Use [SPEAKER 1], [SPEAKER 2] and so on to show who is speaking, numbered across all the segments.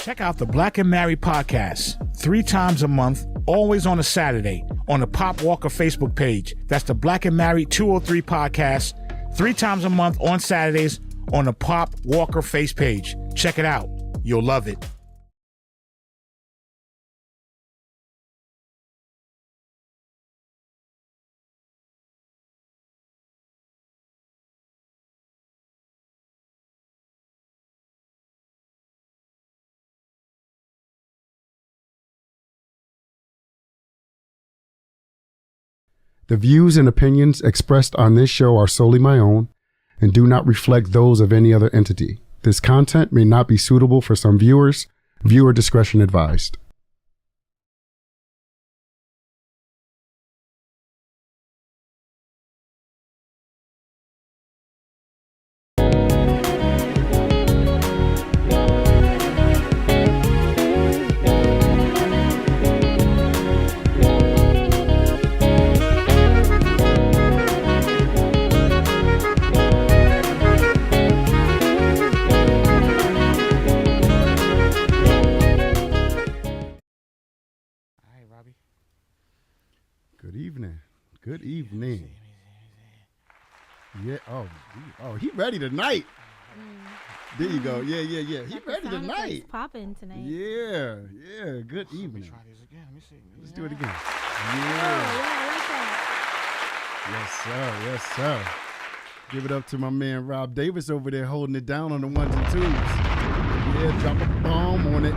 [SPEAKER 1] Check out the Black and Married podcast 3 times a month, always on a Saturday, on the Pop Walker Facebook page. That's the Black and Married 203 podcast, 3 times a month on Saturdays on the Pop Walker face page. Check it out. You'll love it.
[SPEAKER 2] The views and opinions expressed on this show are solely my own and do not reflect those of any other entity. This content may not be suitable for some viewers. Viewer discretion advised. Good evening. Yeah. Oh, he ready tonight. There you go. Yeah. He ready tonight.
[SPEAKER 3] Popping tonight.
[SPEAKER 2] Yeah. Good evening.
[SPEAKER 1] Let me try this again. Let me see.
[SPEAKER 2] Let's do it again.
[SPEAKER 3] Yeah, I like that.
[SPEAKER 2] Yes, sir. Give it up to my man Rob Davis over there holding it down on the ones and twos. Yeah, drop a bomb on it.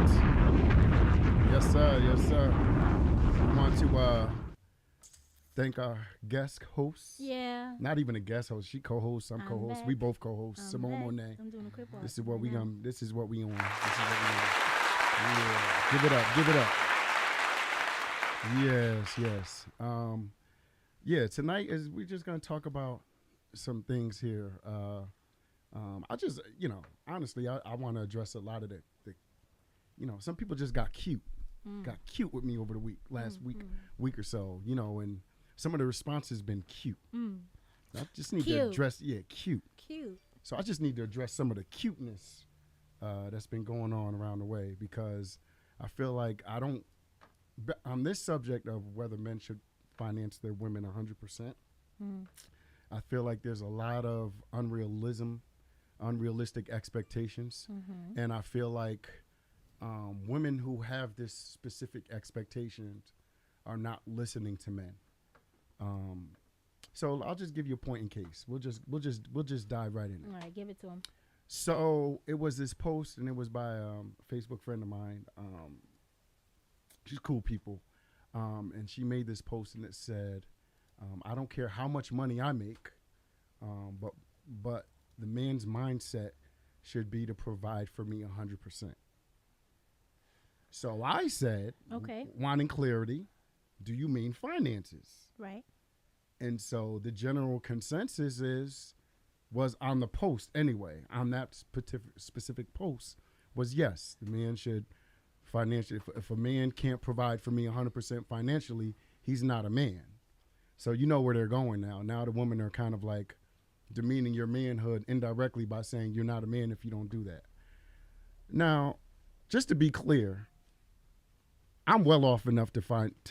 [SPEAKER 2] Yes, sir. I want to thank our guest host.
[SPEAKER 3] Yeah.
[SPEAKER 2] Not even a guest host. She co-hosts. I'm co-host.
[SPEAKER 3] back.
[SPEAKER 2] We both co-hosts. Simone
[SPEAKER 3] back.
[SPEAKER 2] Monet.
[SPEAKER 3] I'm doing a quick walk.
[SPEAKER 2] This is what we
[SPEAKER 3] now.
[SPEAKER 2] on. This is what we on. Yeah. Give it up. Yes. Yeah. Tonight is we're just gonna talk about some things here. I just, honestly, I want to address a lot of the, some people just got cute. Got cute with me over the last week or so, and some of the response has been cute. I just need to address, cute. So I just need to address some of the cuteness that's been going on around the way, because I feel like on this subject of whether men should finance their women 100%, I feel like there's a lot of unrealistic expectations. And I feel like women who have this specific expectations are not listening to men. So I'll just give you a point in case. We'll just dive right in it.
[SPEAKER 3] All right, give it to him.
[SPEAKER 2] So it was this post, and it was by a Facebook friend of mine. She's cool people, and she made this post, and it said, "I don't care how much money I make, but the man's mindset should be to provide for me 100%." So I said,
[SPEAKER 3] okay,
[SPEAKER 2] wanting clarity, do you mean finances?
[SPEAKER 3] Right.
[SPEAKER 2] And so the general consensus was on the post anyway, on that specific post, was yes, the man should financially, if a man can't provide for me 100% financially, he's not a man. So you know where they're going now. Now the women are kind of like demeaning your manhood indirectly by saying you're not a man if you don't do that. Now, just to be clear, I'm well off enough to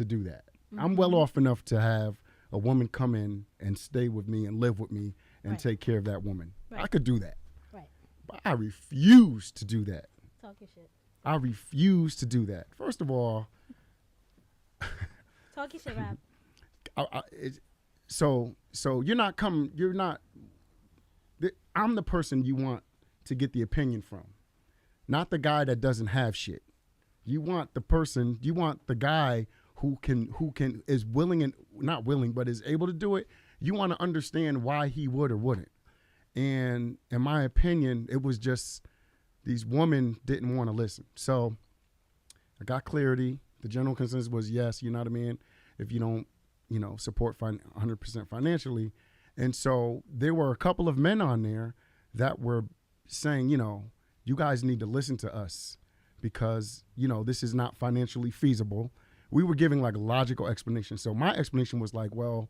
[SPEAKER 2] do that. I'm well off enough to have a woman come in and stay with me and live with me and take care of that woman. I could do that.
[SPEAKER 3] Right.
[SPEAKER 2] But I refuse to do that.
[SPEAKER 3] Talk your shit.
[SPEAKER 2] I refuse to do that. First of all,
[SPEAKER 3] talk your shit, Rob.
[SPEAKER 2] So I'm the person you want to get the opinion from, not the guy that doesn't have shit. You want the guy who is willing and not willing, but is able to do it. You want to understand why he would or wouldn't. And in my opinion, it was just these women didn't want to listen. So I got clarity. The general consensus was, yes, you're not a man if you don't, support 100% financially. And so there were a couple of men on there that were saying, you guys need to listen to us because, this is not financially feasible. We were giving like a logical explanation. So my explanation was like, well,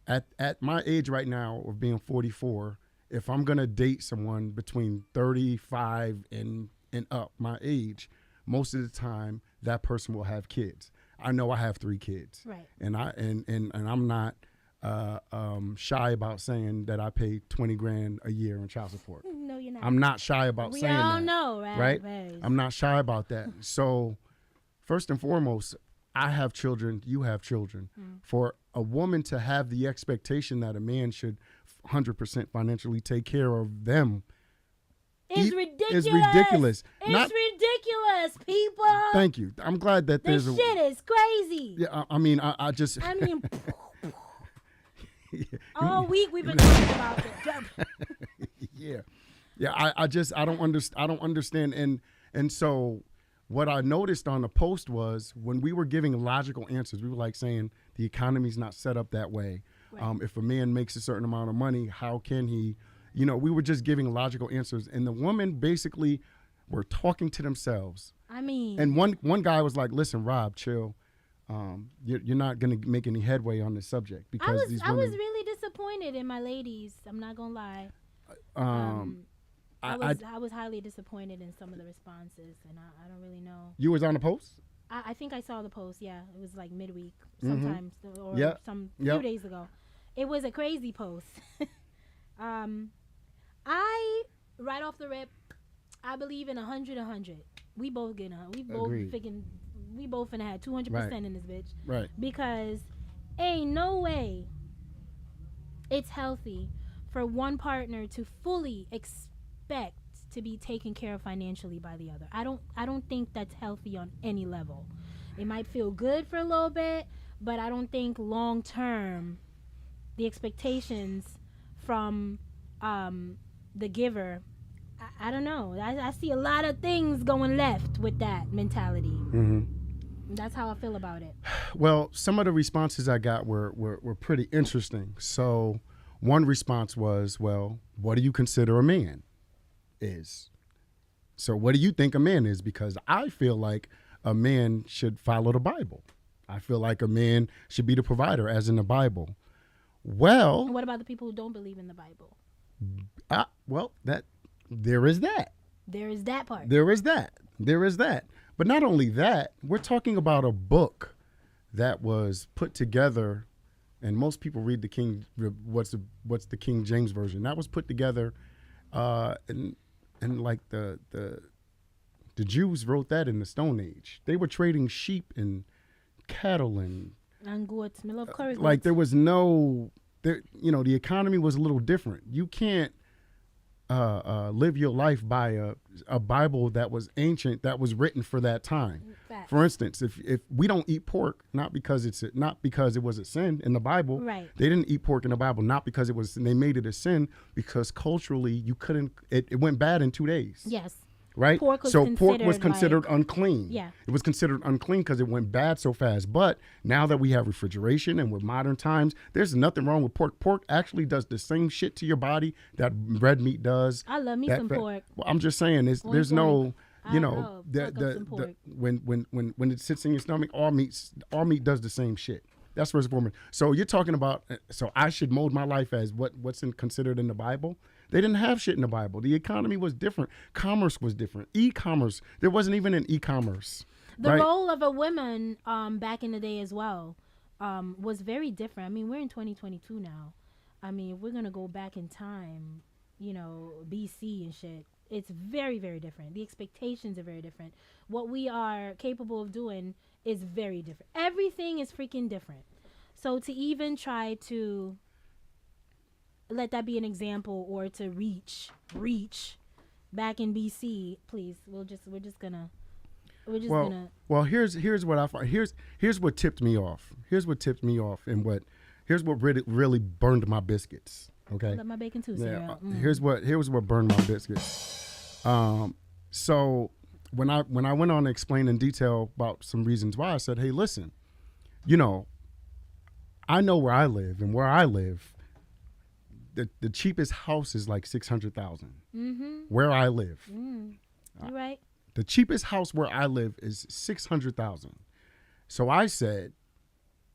[SPEAKER 2] at my age right now of being 44, if I'm going to date someone between 35 and up my age, most of the time that person will have kids. I know I have 3 kids,
[SPEAKER 3] Right.
[SPEAKER 2] and I'm not shy about saying that I pay $20,000 a year in child support.
[SPEAKER 3] No, you're not.
[SPEAKER 2] I'm not shy about
[SPEAKER 3] we
[SPEAKER 2] saying
[SPEAKER 3] all
[SPEAKER 2] that.
[SPEAKER 3] know, right?
[SPEAKER 2] Right?
[SPEAKER 3] Right.
[SPEAKER 2] I'm not shy about that. So, first and foremost, I have children. You have children. For a woman to have the expectation that a man should 100% financially take care of them
[SPEAKER 3] It's ridiculous.
[SPEAKER 2] is ridiculous.
[SPEAKER 3] It's
[SPEAKER 2] Not-
[SPEAKER 3] ridiculous, people.
[SPEAKER 2] Thank you. I'm glad that
[SPEAKER 3] This
[SPEAKER 2] there's
[SPEAKER 3] shit is crazy.
[SPEAKER 2] Yeah, I mean, I just.
[SPEAKER 3] I mean, all week we've been talking about it.
[SPEAKER 2] Yeah. I don't understand. And so what I noticed on the post was when we were giving logical answers, we were like saying the economy's not set up that way.
[SPEAKER 3] Right.
[SPEAKER 2] If a man makes a certain amount of money, how can he? We were just giving logical answers, and the women basically were talking to themselves.
[SPEAKER 3] I mean,
[SPEAKER 2] And one guy was like, "Listen, Rob, chill. You're not going to make any headway on this subject because these
[SPEAKER 3] I
[SPEAKER 2] women."
[SPEAKER 3] was really disappointed in my ladies. I'm not gonna lie. I was highly disappointed in some of the responses, and I don't really know.
[SPEAKER 2] You was on the post?
[SPEAKER 3] I think I saw the post. Yeah, it was like midweek, sometimes or
[SPEAKER 2] Yep.
[SPEAKER 3] some
[SPEAKER 2] Yep.
[SPEAKER 3] few days ago. It was a crazy post. I right off the rip, I believe in 100. We both get we both
[SPEAKER 2] Agreed.
[SPEAKER 3] thinking we both finna have 200% in this bitch.
[SPEAKER 2] Right.
[SPEAKER 3] Because ain't no way it's healthy for one partner to fully expect to be taken care of financially by the other. I don't think that's healthy on any level. It might feel good for a little bit, but I don't think long term the expectations from the giver, I don't know. I see a lot of things going left with that mentality.
[SPEAKER 2] Mm-hmm.
[SPEAKER 3] That's how I feel about it.
[SPEAKER 2] Well, some of the responses I got were pretty interesting. So one response was, well, what do you consider a man is? So what do you think a man is? Because I feel like a man should follow the Bible. I feel like a man should be the provider, as in the Bible. Well,
[SPEAKER 3] And what about the people who don't believe in the Bible?
[SPEAKER 2] there is that.
[SPEAKER 3] There is that part.
[SPEAKER 2] There is that. But not only that, we're talking about a book that was put together, and most people read what's the King James version. That was put together, and like the Jews wrote that in the Stone Age. They were trading sheep and cattle and
[SPEAKER 3] goats. I love curry
[SPEAKER 2] like
[SPEAKER 3] goats.
[SPEAKER 2] there was no, the economy was a little different. You can't live your life by a Bible that was ancient, that was written for that time.
[SPEAKER 3] Facts.
[SPEAKER 2] For instance, if we don't eat pork, not because it was a sin in the Bible.
[SPEAKER 3] Right.
[SPEAKER 2] They didn't eat pork in the Bible, not because they made it a sin, because culturally you couldn't. It went bad in 2 days.
[SPEAKER 3] Yes.
[SPEAKER 2] Right.
[SPEAKER 3] Pork was
[SPEAKER 2] pork was
[SPEAKER 3] considered,
[SPEAKER 2] considered
[SPEAKER 3] like-
[SPEAKER 2] unclean.
[SPEAKER 3] Yeah.
[SPEAKER 2] It was considered unclean because it went bad so fast. But now that we have refrigeration and with modern times, there's nothing wrong with pork. Pork actually does the same shit to your body that red meat does.
[SPEAKER 3] I love me
[SPEAKER 2] that
[SPEAKER 3] some
[SPEAKER 2] fat-
[SPEAKER 3] pork.
[SPEAKER 2] Well, I'm just saying, there's
[SPEAKER 3] Oink,
[SPEAKER 2] no,
[SPEAKER 3] oink.
[SPEAKER 2] you
[SPEAKER 3] I
[SPEAKER 2] know,
[SPEAKER 3] know.
[SPEAKER 2] the
[SPEAKER 3] Fuck up some pork.
[SPEAKER 2] when it sits in your stomach, all meat does the same shit. That's first and foremost. So you're talking about, so I should mold my life as what's considered in the Bible. They didn't have shit in the Bible. The economy was different. Commerce was different. E-commerce, there wasn't even an e-commerce.
[SPEAKER 3] The
[SPEAKER 2] right?
[SPEAKER 3] role of a woman back in the day as well was very different. I mean, we're in 2022 now. I mean, if we're going to go back in time, BC and shit, it's very, very different. The expectations are very different. What we are capable of doing is very different. Everything is freaking different. So to even try to let that be an example or to reach back in BC, please, we're just gonna
[SPEAKER 2] Well, here's what I find. Here's what tipped me off. Here's what really burned my biscuits. Okay.
[SPEAKER 3] I love my bacon too, Sarah.
[SPEAKER 2] Here's what burned my biscuits. So when I went on to explain in detail about some reasons why, I said, hey, listen, I know where I live, and where I live, the cheapest house is like $600,000.
[SPEAKER 3] Mm-hmm.
[SPEAKER 2] Where I live.
[SPEAKER 3] You're right.
[SPEAKER 2] The cheapest house where I live is $600,000. So I said,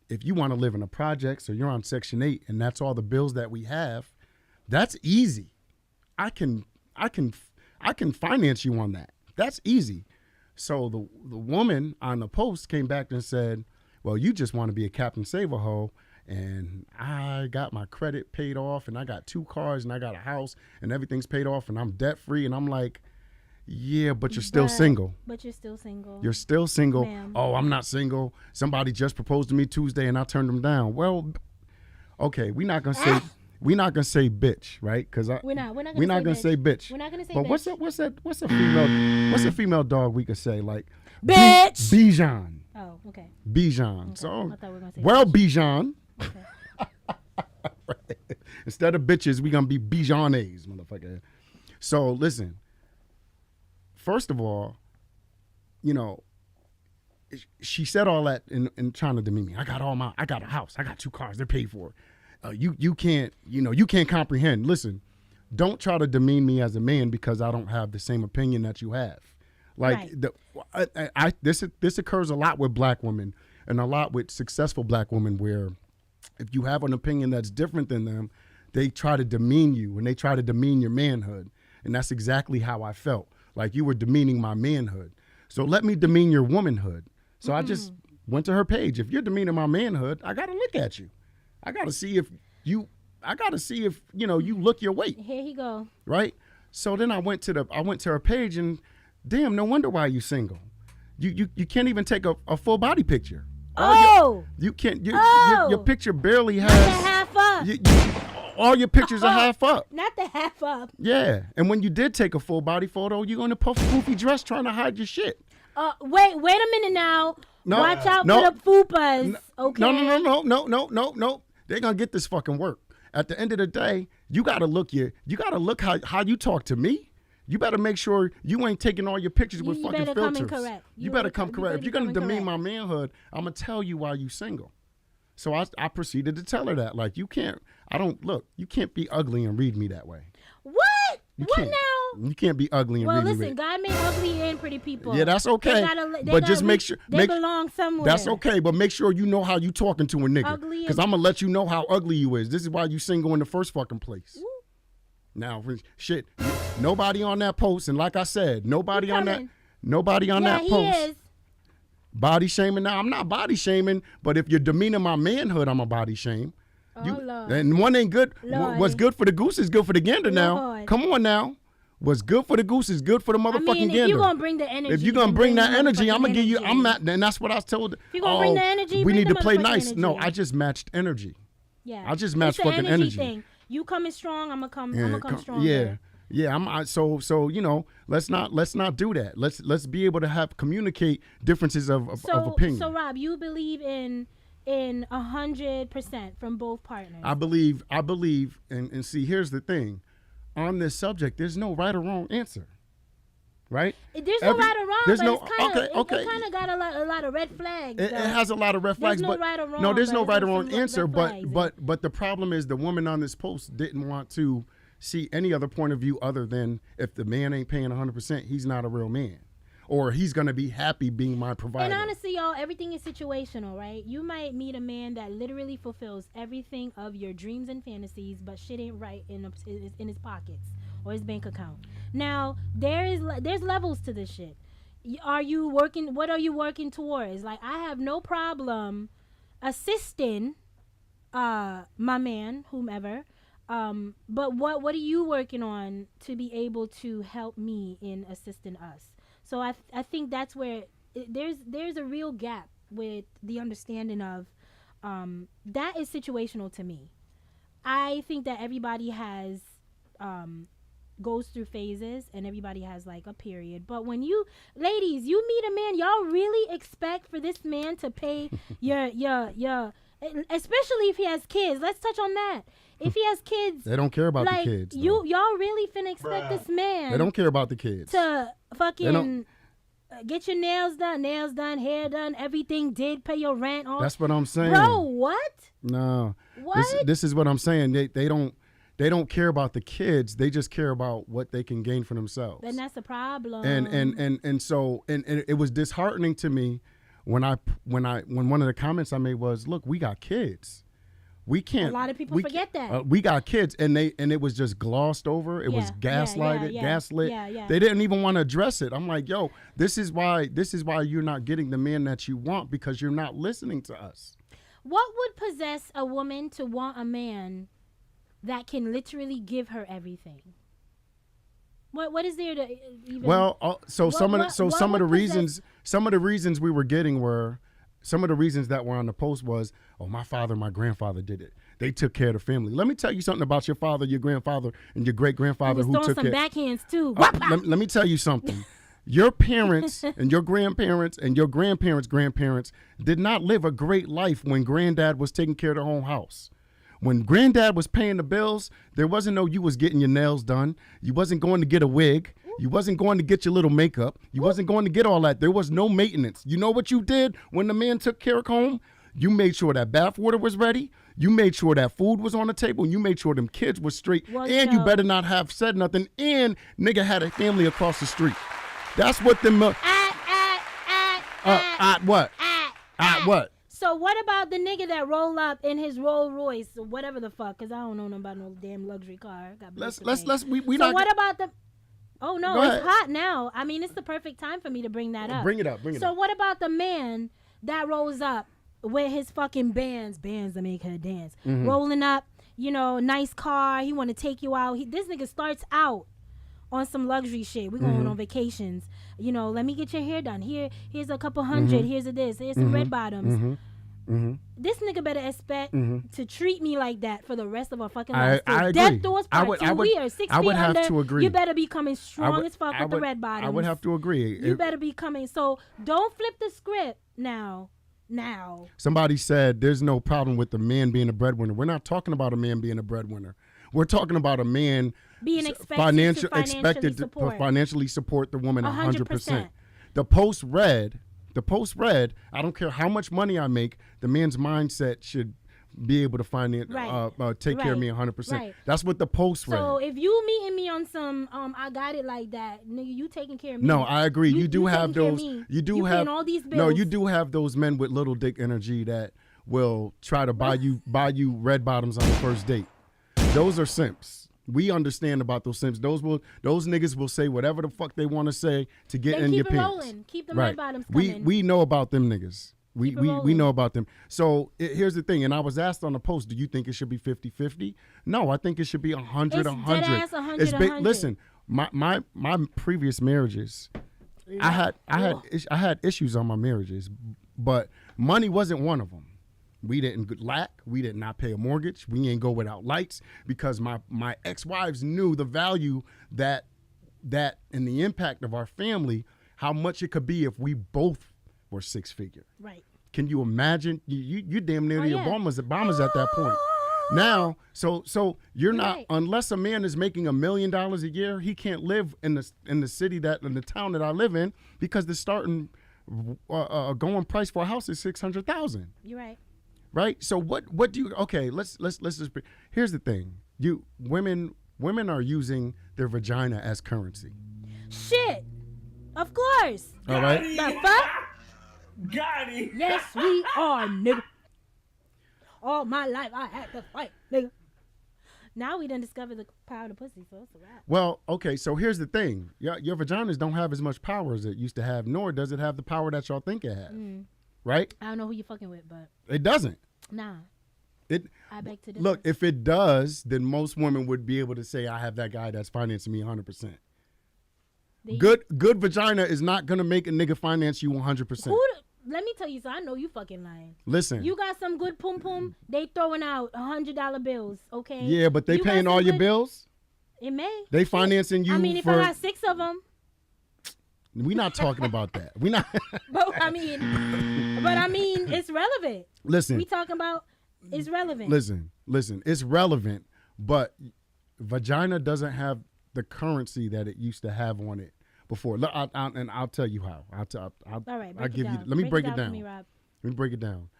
[SPEAKER 2] if you want to live in a project, so you're on Section 8, and that's all the bills that we have, that's easy. I can finance you on that. That's easy. So the woman on the post came back and said, well, you just want to be a Captain Save-A-Ho, and I got my credit paid off, and I got 2 cars, and I got a house, and everything's paid off, and I'm debt free. And I'm like, yeah, but you're still single.
[SPEAKER 3] But you're still single.
[SPEAKER 2] You're still single.
[SPEAKER 3] Ma'am.
[SPEAKER 2] Oh, I'm not single. Somebody just proposed to me Tuesday, and I turned them down. Well, okay, we're not gonna say bitch, right? Because
[SPEAKER 3] We're not
[SPEAKER 2] gonna say bitch.
[SPEAKER 3] We're not gonna say
[SPEAKER 2] But
[SPEAKER 3] bitch.
[SPEAKER 2] what's a female dog we could say, like
[SPEAKER 3] Bitch.
[SPEAKER 2] Bijan.
[SPEAKER 3] Oh, okay.
[SPEAKER 2] Bijan.
[SPEAKER 3] Okay.
[SPEAKER 2] So
[SPEAKER 3] I thought we were gonna say
[SPEAKER 2] well,
[SPEAKER 3] bitch.
[SPEAKER 2] Bijan.
[SPEAKER 3] Okay.
[SPEAKER 2] Instead of bitches, we gonna be Bijanes, motherfucker. So listen. First of all, you know, she said all that in trying to demean me. I got a house, I got 2 cars, they're paid for. You can't comprehend. Listen, don't try to demean me as a man because I don't have the same opinion that you have. Like
[SPEAKER 3] Right.
[SPEAKER 2] this occurs a lot with black women and a lot with successful black women, where if you have an opinion that's different than them, they try to demean you and they try to demean your manhood. And that's exactly how I felt. Like you were demeaning my manhood. So let me demean your womanhood. So I just went to her page. If you're demeaning my manhood, I got to look at you. I got to see if you look your weight.
[SPEAKER 3] Here he go.
[SPEAKER 2] Right? So then I went to her page, and damn, no wonder why you single. You can't even take a full body picture. You can't. Your picture barely has.
[SPEAKER 3] Not the half up.
[SPEAKER 2] All your pictures are half up.
[SPEAKER 3] Not the half up.
[SPEAKER 2] Yeah, and when you did take a full body photo, you're in a poofy dress trying to hide your shit.
[SPEAKER 3] Wait a minute now.
[SPEAKER 2] No,
[SPEAKER 3] Watch out
[SPEAKER 2] no,
[SPEAKER 3] for the fupas. Okay.
[SPEAKER 2] No. They're gonna get this fucking work. At the end of the day, you gotta look how you talk to me. You better make sure you ain't taking all your pictures with fucking
[SPEAKER 3] better
[SPEAKER 2] filters.
[SPEAKER 3] come in correct.
[SPEAKER 2] You better come correct. If you're gonna demean
[SPEAKER 3] correct.
[SPEAKER 2] my manhood, I'm gonna tell you why you single. So I proceeded to tell her that, like, you can't be ugly and read me that way.
[SPEAKER 3] What?
[SPEAKER 2] You
[SPEAKER 3] What
[SPEAKER 2] can't.
[SPEAKER 3] now?
[SPEAKER 2] You can't be ugly and
[SPEAKER 3] Well,
[SPEAKER 2] read me.
[SPEAKER 3] listen, God made ugly and pretty people.
[SPEAKER 2] Yeah, that's okay. But just make sure
[SPEAKER 3] they belong somewhere.
[SPEAKER 2] That's okay, but make sure you know how you talking to a nigga.
[SPEAKER 3] Ugly
[SPEAKER 2] Because
[SPEAKER 3] and-
[SPEAKER 2] I'm gonna let you know how ugly you is. This is why you single in the first fucking place.
[SPEAKER 3] Ooh.
[SPEAKER 2] Now, shit, nobody on that post, and like I said, nobody
[SPEAKER 3] He
[SPEAKER 2] on
[SPEAKER 3] coming.
[SPEAKER 2] that
[SPEAKER 3] He
[SPEAKER 2] post.
[SPEAKER 3] is.
[SPEAKER 2] Body shaming. Now, I'm not body shaming, but if you're demeaning my manhood, I'm a body shame.
[SPEAKER 3] Oh, Lord.
[SPEAKER 2] And one ain't good.
[SPEAKER 3] Lordy.
[SPEAKER 2] What's good for the goose is good for the gander now.
[SPEAKER 3] Lord.
[SPEAKER 2] Come on now. What's good for the goose is good for the motherfucking
[SPEAKER 3] I mean, if
[SPEAKER 2] gander.
[SPEAKER 3] you're gonna bring the energy,
[SPEAKER 2] If you're gonna
[SPEAKER 3] then
[SPEAKER 2] bring that
[SPEAKER 3] the
[SPEAKER 2] energy, I'm gonna
[SPEAKER 3] motherfucking
[SPEAKER 2] give you.
[SPEAKER 3] energy.
[SPEAKER 2] And that's what I told.
[SPEAKER 3] If you're gonna bring the energy,
[SPEAKER 2] we
[SPEAKER 3] bring
[SPEAKER 2] need
[SPEAKER 3] the
[SPEAKER 2] to play
[SPEAKER 3] motherfucking
[SPEAKER 2] nice. No,
[SPEAKER 3] energy.
[SPEAKER 2] I just matched energy.
[SPEAKER 3] Yeah,
[SPEAKER 2] I just matched
[SPEAKER 3] it's the
[SPEAKER 2] fucking
[SPEAKER 3] energy
[SPEAKER 2] energy.
[SPEAKER 3] thing. You coming strong, I'm gonna come stronger.
[SPEAKER 2] Yeah. So let's not do that. Let's be able to communicate differences of opinion.
[SPEAKER 3] So Rob, you believe in 100% from both partners.
[SPEAKER 2] I believe, and see, here's the thing, on this subject, there's no right or wrong answer, right?
[SPEAKER 3] There's no right or wrong.
[SPEAKER 2] There's
[SPEAKER 3] but
[SPEAKER 2] no
[SPEAKER 3] it's kinda,
[SPEAKER 2] okay.
[SPEAKER 3] It kind of got a lot of red flags.
[SPEAKER 2] It
[SPEAKER 3] though.
[SPEAKER 2] has a lot of red flags,
[SPEAKER 3] no
[SPEAKER 2] but
[SPEAKER 3] right or wrong,
[SPEAKER 2] no, there's no
[SPEAKER 3] but
[SPEAKER 2] right or
[SPEAKER 3] there's
[SPEAKER 2] wrong
[SPEAKER 3] some red
[SPEAKER 2] answer.
[SPEAKER 3] flags.
[SPEAKER 2] But the problem is the woman on this post didn't want to see any other point of view other than if the man ain't paying 100%, he's not a real man, or he's gonna be happy being my provider.
[SPEAKER 3] And honestly, y'all, everything is situational, right? You might meet a man that literally fulfills everything of your dreams and fantasies, but shit ain't right in his pockets or his bank account. Now, there's levels to this shit. Are you working? What are you working towards? Like, I have no problem assisting my man, whomever. But what are you working on to be able to help me in assisting us? So I think that's where there's a real gap with the understanding of that is situational to me. I think that everybody has goes through phases and everybody has like a period. But when you ladies, you meet a man, y'all really expect for this man to pay your especially if he has kids. Let's touch on that. If he has kids,
[SPEAKER 2] they don't care about
[SPEAKER 3] like,
[SPEAKER 2] the kids.
[SPEAKER 3] y'all really finna expect this man
[SPEAKER 2] They don't care about the kids.
[SPEAKER 3] to fucking get your nails done, hair done, everything. Did pay your rent off.
[SPEAKER 2] That's what I'm saying.
[SPEAKER 3] Bro, what?
[SPEAKER 2] No.
[SPEAKER 3] What?
[SPEAKER 2] This is what I'm saying. They don't care about the kids. They just care about what they can gain for themselves.
[SPEAKER 3] And that's the problem.
[SPEAKER 2] And so it was disheartening to me when one of the comments I made was, look, we got kids. We can't.
[SPEAKER 3] A lot of people forget that.
[SPEAKER 2] We got kids, and it was just glossed over. It was gaslighted, gaslit.
[SPEAKER 3] Yeah.
[SPEAKER 2] They didn't even want to address it. I'm like, yo, this is why you're not getting the man that you want, because you're not listening to us.
[SPEAKER 3] What would possess a woman to want a man that can literally give her everything? What is there to even?
[SPEAKER 2] Well, some of the reasons we were getting were. Some of the reasons that were on the post was, oh, my father, my grandfather did it. They took care of the family. Let me tell you something about your father, your grandfather, and your great-grandfather who took care.
[SPEAKER 3] Some backhands too.
[SPEAKER 2] Let me tell you something. Your parents and your grandparents and your grandparents' grandparents did not live a great life when granddad was taking care of the whole house. When granddad was paying the bills, there wasn't no you was getting your nails done. You wasn't going to get a wig. You wasn't going to get your little makeup. You wasn't going to get all that. There was no maintenance. You know what you did when the man took care of home? You made sure that bath water was ready. You made sure that food was on the table. And you made sure them kids was straight.
[SPEAKER 3] Well,
[SPEAKER 2] and you better not have said nothing. And nigga had a family across the street. That's what them. What?
[SPEAKER 3] So what about the nigga that roll up in his Rolls Royce or whatever the fuck? Because I don't know nothing about no damn luxury car.
[SPEAKER 2] Let's
[SPEAKER 3] so
[SPEAKER 2] not.
[SPEAKER 3] What about the? Oh no,
[SPEAKER 2] Go
[SPEAKER 3] it's
[SPEAKER 2] ahead.
[SPEAKER 3] hot now. I mean, it's the perfect time for me to bring that up.
[SPEAKER 2] Bring it up.
[SPEAKER 3] So what about the man that rolls up with his fucking bands that make her dance, rolling up, nice car. He want to take you out. This nigga starts out on some luxury shit. We going on vacations. Let me get your hair done. Here's a couple hundred. Here's a this. Here's some red bottoms. This nigga better expect to treat me like that for the rest of our fucking life.
[SPEAKER 2] I agree.
[SPEAKER 3] Death doors part 2 years, 6 feet
[SPEAKER 2] I would have
[SPEAKER 3] under.
[SPEAKER 2] to agree.
[SPEAKER 3] You better be coming strong as fuck with the red bottoms.
[SPEAKER 2] I would have to agree.
[SPEAKER 3] You better be coming. So don't flip the script now.
[SPEAKER 2] Somebody said there's no problem with the man being a breadwinner. We're not talking about a man being a breadwinner. We're talking about a man
[SPEAKER 3] being
[SPEAKER 2] expected to financially support the woman 100%. The post read, I don't care how much money I make, the man's mindset should be able to take care of me 100%.
[SPEAKER 3] Right.
[SPEAKER 2] That's what the post read.
[SPEAKER 3] So if you meeting me on some I got it like that, nigga, you taking care of me.
[SPEAKER 2] No, I agree. You do have those. You have
[SPEAKER 3] all these bills.
[SPEAKER 2] No, you do have those men with little dick energy that will try to buy you red bottoms on the first date. Those are simps. We understand about those simps. Those niggas will say whatever the fuck they want to say to get in your pants.
[SPEAKER 3] Rolling. Keep the red bottoms coming.
[SPEAKER 2] We know about them niggas. We know about them. So here's the thing, and I was asked on the post, do you think it should be 50-50? No, I think it should be 100-100.
[SPEAKER 3] It's deadass 100.
[SPEAKER 2] Listen, my previous marriages, I had issues on my marriages, but money wasn't one of them. We didn't lack. We did not pay a mortgage. We ain't go without lights because my ex-wives knew the value that and the impact of our family, how much it could be if we both were six-figure.
[SPEAKER 3] Right.
[SPEAKER 2] Can you imagine? You damn near the Obamas at that point. Now, so you're not unless a man is making $1 million a year, he can't live in the city in the town that I live in because the starting going price for a house is $600,000.
[SPEAKER 3] You're right.
[SPEAKER 2] Right. So what do you? Okay, let's just. Here's the thing. Women are using their vagina as currency.
[SPEAKER 3] Shit. Of course.
[SPEAKER 2] All right.
[SPEAKER 3] The fuck?
[SPEAKER 4] Got it.
[SPEAKER 3] Yes, we are, nigga. All my life I had to fight, nigga. Now we done discovered the power of the pussy, so it's a wrap.
[SPEAKER 2] Well, okay, so here's the thing. Your vaginas don't have as much power as it used to have, nor does it have the power that y'all think it has. Right?
[SPEAKER 3] I don't know who you fucking with, but
[SPEAKER 2] it doesn't.
[SPEAKER 3] nah. I beg to differ.
[SPEAKER 2] Look, if it does, then most women would be able to say, I have that guy that's financing me 100%. Good vagina is not going to make a nigga finance you 100%.
[SPEAKER 3] Let me tell you, so I know you fucking lying.
[SPEAKER 2] Listen.
[SPEAKER 3] You got some good pum, they throwing out $100 bills, okay?
[SPEAKER 2] Yeah, but they paying all your bills?
[SPEAKER 3] It may.
[SPEAKER 2] They financing you
[SPEAKER 3] I mean, if I got 6 of them.
[SPEAKER 2] We're not talking about that. We're not.
[SPEAKER 3] But I mean, it's relevant.
[SPEAKER 2] Listen.
[SPEAKER 3] We talking about it's relevant.
[SPEAKER 2] Listen. It's relevant, but vagina doesn't have the currency that it used to have on it before. Look, and I'll tell you how.
[SPEAKER 3] All right,
[SPEAKER 2] I'll give you. Let me break it down. Let me break it down.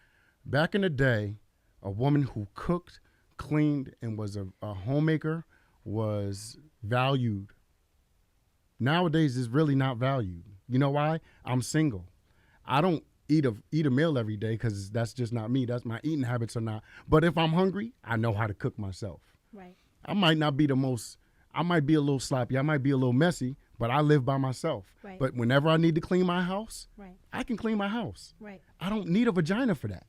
[SPEAKER 2] Back in the day, a woman who cooked, cleaned, and was a homemaker was valued. Nowadays, it's really not valued. You know why? I'm single. I don't eat a meal every day because that's just not me. That's my eating habits are not. But if I'm hungry, I know how to cook myself.
[SPEAKER 3] Right.
[SPEAKER 2] I might not be the most. I might be a little sloppy. I might be a little messy, but I live by myself.
[SPEAKER 3] Right.
[SPEAKER 2] But whenever I need to clean my house,
[SPEAKER 3] Right.
[SPEAKER 2] I can clean my house.
[SPEAKER 3] Right.
[SPEAKER 2] I don't need a vagina for that.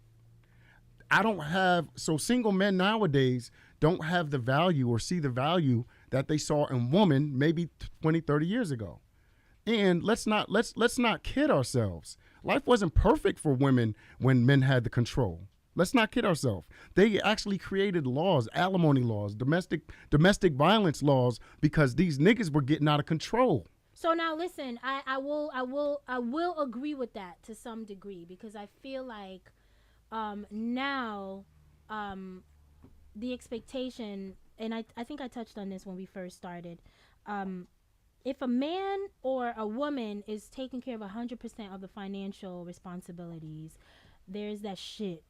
[SPEAKER 2] I don't have, so single men nowadays don't have the value or see the value that they saw in women maybe 20, 30 years ago. And let's not kid ourselves. Life wasn't perfect for women when men had the control. Let's not kid ourselves. They actually created laws, alimony laws, domestic violence laws, because these niggas were getting out of control.
[SPEAKER 3] So now listen, I will agree with that to some degree, because I feel like now the expectation, and I think I touched on this when we first started, if a man or a woman is taking care of 100% of the financial responsibilities, there's that shit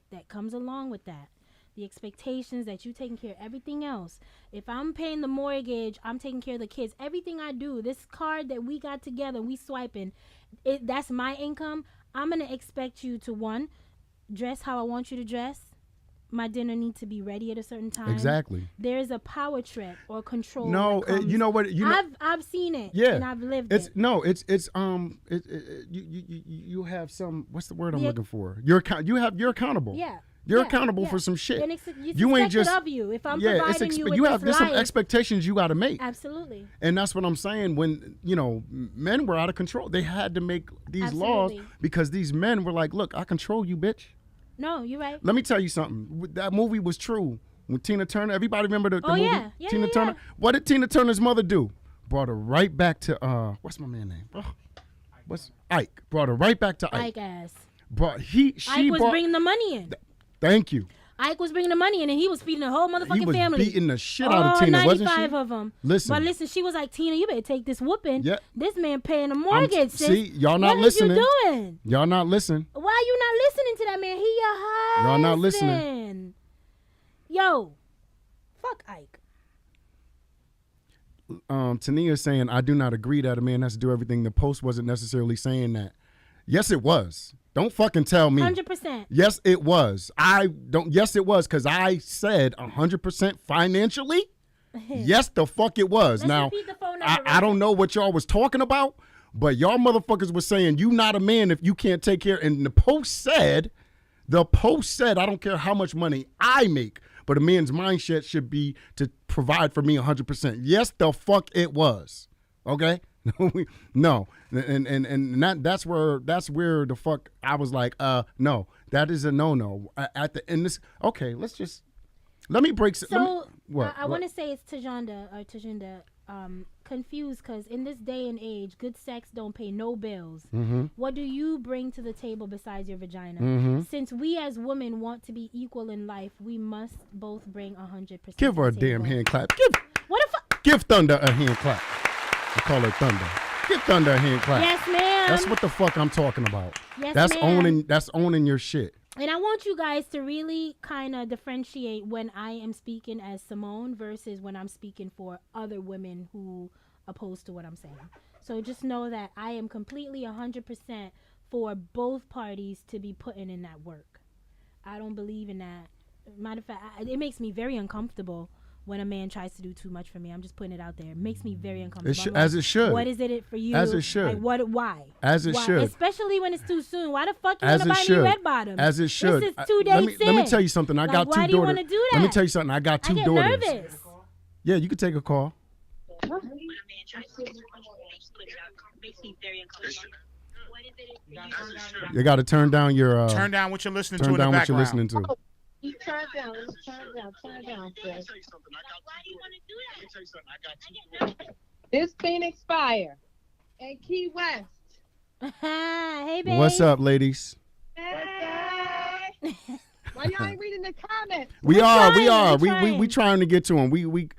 [SPEAKER 3] that comes along with that. The expectations that you taking care of everything else. If I'm paying the mortgage, I'm taking care of the kids. Everything I do, this card that we got together, we swiping, that's my income. I'm going to expect you to, one, dress how I want you to dress. My dinner needs to be ready at a certain time.
[SPEAKER 2] Exactly.
[SPEAKER 3] There's a power trip or control.
[SPEAKER 2] No, you know what?
[SPEAKER 3] I've seen it.
[SPEAKER 2] Yeah,
[SPEAKER 3] and I've lived
[SPEAKER 2] it.
[SPEAKER 3] No,
[SPEAKER 2] you have some. What's the word I'm looking for? You're accountable.
[SPEAKER 3] Yeah.
[SPEAKER 2] You're accountable for some shit.
[SPEAKER 3] And
[SPEAKER 2] you ain't just
[SPEAKER 3] of you. If I'm providing you with
[SPEAKER 2] there's some expectations you got to make.
[SPEAKER 3] Absolutely.
[SPEAKER 2] And that's what I'm saying. When men were out of control, they had to make these laws because these men were like, "Look, I control you, bitch."
[SPEAKER 3] No, you're right.
[SPEAKER 2] Let me tell you something. That movie was true. When Tina Turner, everybody remember the movie?
[SPEAKER 3] Yeah,
[SPEAKER 2] Tina Turner. What did Tina Turner's mother do? Brought her right back to what's my man name? What's Ike? Brought her right back to Ike.
[SPEAKER 3] Ike ass.
[SPEAKER 2] Ike
[SPEAKER 3] was bringing the money in.
[SPEAKER 2] Thank you.
[SPEAKER 3] Ike was bringing the money in, and he was feeding the whole motherfucking family.
[SPEAKER 2] He was beating the shit out of Tina, wasn't she?
[SPEAKER 3] 95 of them.
[SPEAKER 2] Listen.
[SPEAKER 3] But listen, she was like, Tina, you better take this whooping.
[SPEAKER 2] Yeah.
[SPEAKER 3] This man paying a mortgage, sis.
[SPEAKER 2] See, y'all not listening.
[SPEAKER 3] What are you doing?
[SPEAKER 2] Y'all not listening.
[SPEAKER 3] Why are you not listening to that man? He your husband.
[SPEAKER 2] Y'all not listening.
[SPEAKER 3] Yo, fuck Ike.
[SPEAKER 2] Tania saying, I do not agree that a man has to do everything. The post wasn't necessarily saying that. Yes, it was. Don't fucking tell me.
[SPEAKER 3] 100%.
[SPEAKER 2] Yes, it was. Yes, it was, because I said 100% financially. Yes, the fuck it was.
[SPEAKER 3] Let's
[SPEAKER 2] now,
[SPEAKER 3] repeat the phone number
[SPEAKER 2] I don't know what y'all was talking about, but y'all motherfuckers was saying you not a man if you can't take care. And the post said, I don't care how much money I make, but a man's mindset should be to provide for me 100%. Yes, the fuck it was. Okay? No. And that's where the fuck I was like, no, that is a no. At the end this, okay, let me break.
[SPEAKER 3] So I want to say it's Tajunda, confused, because in this day and age, good sex don't pay no bills.
[SPEAKER 2] Mm-hmm.
[SPEAKER 3] What do you bring to the table besides your vagina?
[SPEAKER 2] Mm-hmm.
[SPEAKER 3] Since we as women want to be equal in life, we must both bring 100%.
[SPEAKER 2] Give her a damn hand clap.
[SPEAKER 3] Give
[SPEAKER 2] Thunder a hand clap. I call her Thunder. Give Thunder a hand clap.
[SPEAKER 3] Yes, ma'am.
[SPEAKER 2] That's what the fuck I'm talking about.
[SPEAKER 3] Yes,
[SPEAKER 2] that's
[SPEAKER 3] ma'am.
[SPEAKER 2] owning your shit.
[SPEAKER 3] And I want you guys to really kind of differentiate when I am speaking as Simone versus when I'm speaking for other women who oppose to what I'm saying. So just know that I am completely 100% for both parties to be putting in that work. I don't believe in that. Matter of fact, it makes me very uncomfortable when a man tries to do too much for me. I'm just putting it out there. It makes me very uncomfortable.
[SPEAKER 2] As it should.
[SPEAKER 3] What is it for you?
[SPEAKER 2] As it should.
[SPEAKER 3] Like, why?
[SPEAKER 2] As it should.
[SPEAKER 3] Especially when it's too soon. Why the fuck you want to buy me red bottoms?
[SPEAKER 2] As it should.
[SPEAKER 3] This is 2 days in.
[SPEAKER 2] Let me tell you something. I got 2 daughters.
[SPEAKER 3] Why do you want to do that?
[SPEAKER 2] Let me tell you something. I got 2 daughters.
[SPEAKER 3] I get nervous.
[SPEAKER 2] Yeah, you can take a call. You got to turn down your.
[SPEAKER 1] Turn down what you're listening to in the
[SPEAKER 2] background.
[SPEAKER 1] background.
[SPEAKER 2] Turn down what you're listening to.
[SPEAKER 5] You turn down, turn down.
[SPEAKER 3] Why do you want to do that?
[SPEAKER 5] This Phoenix Fire and Key West.
[SPEAKER 3] Hey, babe.
[SPEAKER 2] What's up, ladies?
[SPEAKER 5] Hey. Why y'all ain't reading the comments?
[SPEAKER 2] We are.
[SPEAKER 3] trying.
[SPEAKER 2] We trying to get to him. We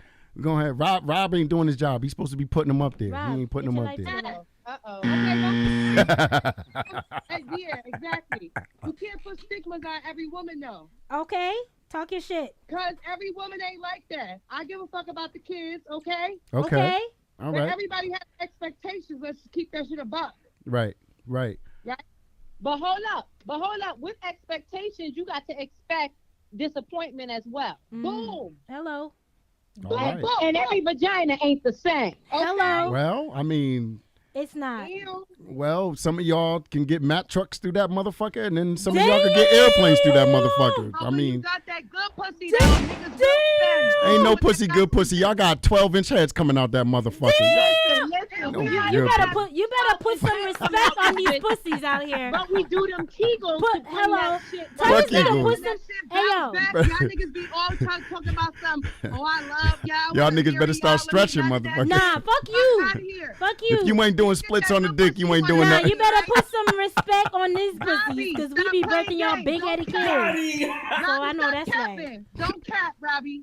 [SPEAKER 2] gonna have Rob ain't doing his job. He's supposed to be putting them up there.
[SPEAKER 3] Rob,
[SPEAKER 2] he ain't putting them up
[SPEAKER 3] get your
[SPEAKER 2] there.
[SPEAKER 3] life
[SPEAKER 5] Uh-oh. Okay, yeah, exactly. You can't put stigmas on every woman, though.
[SPEAKER 3] Okay, talk your shit.
[SPEAKER 5] Because every woman ain't like that. I give a fuck about the kids, okay?
[SPEAKER 2] Okay. All
[SPEAKER 5] But
[SPEAKER 2] right.
[SPEAKER 5] everybody has expectations. Let's keep that shit a buck.
[SPEAKER 2] Right.
[SPEAKER 5] Right? But hold up. With expectations, you got to expect disappointment as well. Boom.
[SPEAKER 3] Hello.
[SPEAKER 2] All right.
[SPEAKER 5] And every vagina ain't the same.
[SPEAKER 3] Hello.
[SPEAKER 2] Well, I mean,
[SPEAKER 3] It's not.
[SPEAKER 2] well, some of y'all can get Mack trucks through that motherfucker, and then some of y'all can get airplanes through that motherfucker. I mean,
[SPEAKER 5] you got that good pussy, though, niggas will spend.
[SPEAKER 2] ain't no pussy good pussy. Y'all got 12-inch heads coming out that motherfucker.
[SPEAKER 5] Listen,
[SPEAKER 2] No,
[SPEAKER 5] we got
[SPEAKER 3] You
[SPEAKER 2] good
[SPEAKER 3] better
[SPEAKER 2] pussy.
[SPEAKER 3] put some respect on these pussies out here.
[SPEAKER 5] But we do them Kegels
[SPEAKER 3] Put-
[SPEAKER 5] to bring
[SPEAKER 3] hello.
[SPEAKER 5] that shit
[SPEAKER 3] Tell
[SPEAKER 2] Fuck
[SPEAKER 3] us better
[SPEAKER 2] Kegels.
[SPEAKER 3] put
[SPEAKER 5] That
[SPEAKER 3] some.
[SPEAKER 5] shit
[SPEAKER 3] Hey
[SPEAKER 5] bounce
[SPEAKER 3] yo.
[SPEAKER 5] back. Y'all niggas be all talking about some, oh, I love y'all.
[SPEAKER 2] Y'all
[SPEAKER 5] wanna
[SPEAKER 2] niggas
[SPEAKER 5] marry
[SPEAKER 2] better start
[SPEAKER 5] y'all,
[SPEAKER 2] stretching,
[SPEAKER 5] let me
[SPEAKER 2] motherfucker.
[SPEAKER 3] Nah, fuck you.
[SPEAKER 5] Out of here.
[SPEAKER 3] Fuck you.
[SPEAKER 2] If you ain't doing splits on the dick, you ain't doing
[SPEAKER 3] Nah,
[SPEAKER 2] nothing.
[SPEAKER 3] you better put some respect on these pussies,
[SPEAKER 5] Robbie,
[SPEAKER 3] because we
[SPEAKER 5] stop
[SPEAKER 3] be
[SPEAKER 5] playing
[SPEAKER 3] birthing y'all
[SPEAKER 5] games.
[SPEAKER 3] big-headed
[SPEAKER 5] Don't
[SPEAKER 3] kids.
[SPEAKER 4] Gotti.
[SPEAKER 3] So I know
[SPEAKER 5] Stop
[SPEAKER 3] that's right.
[SPEAKER 5] capping. Don't cap, Robbie.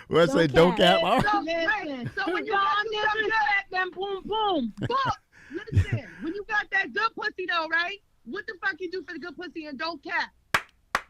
[SPEAKER 2] Well, I say don't cap.
[SPEAKER 5] So, listen, so when you got some respect, then boom, boom, boom. Listen, when you got that good pussy though, right? What the fuck you do for the good pussy and don't cap?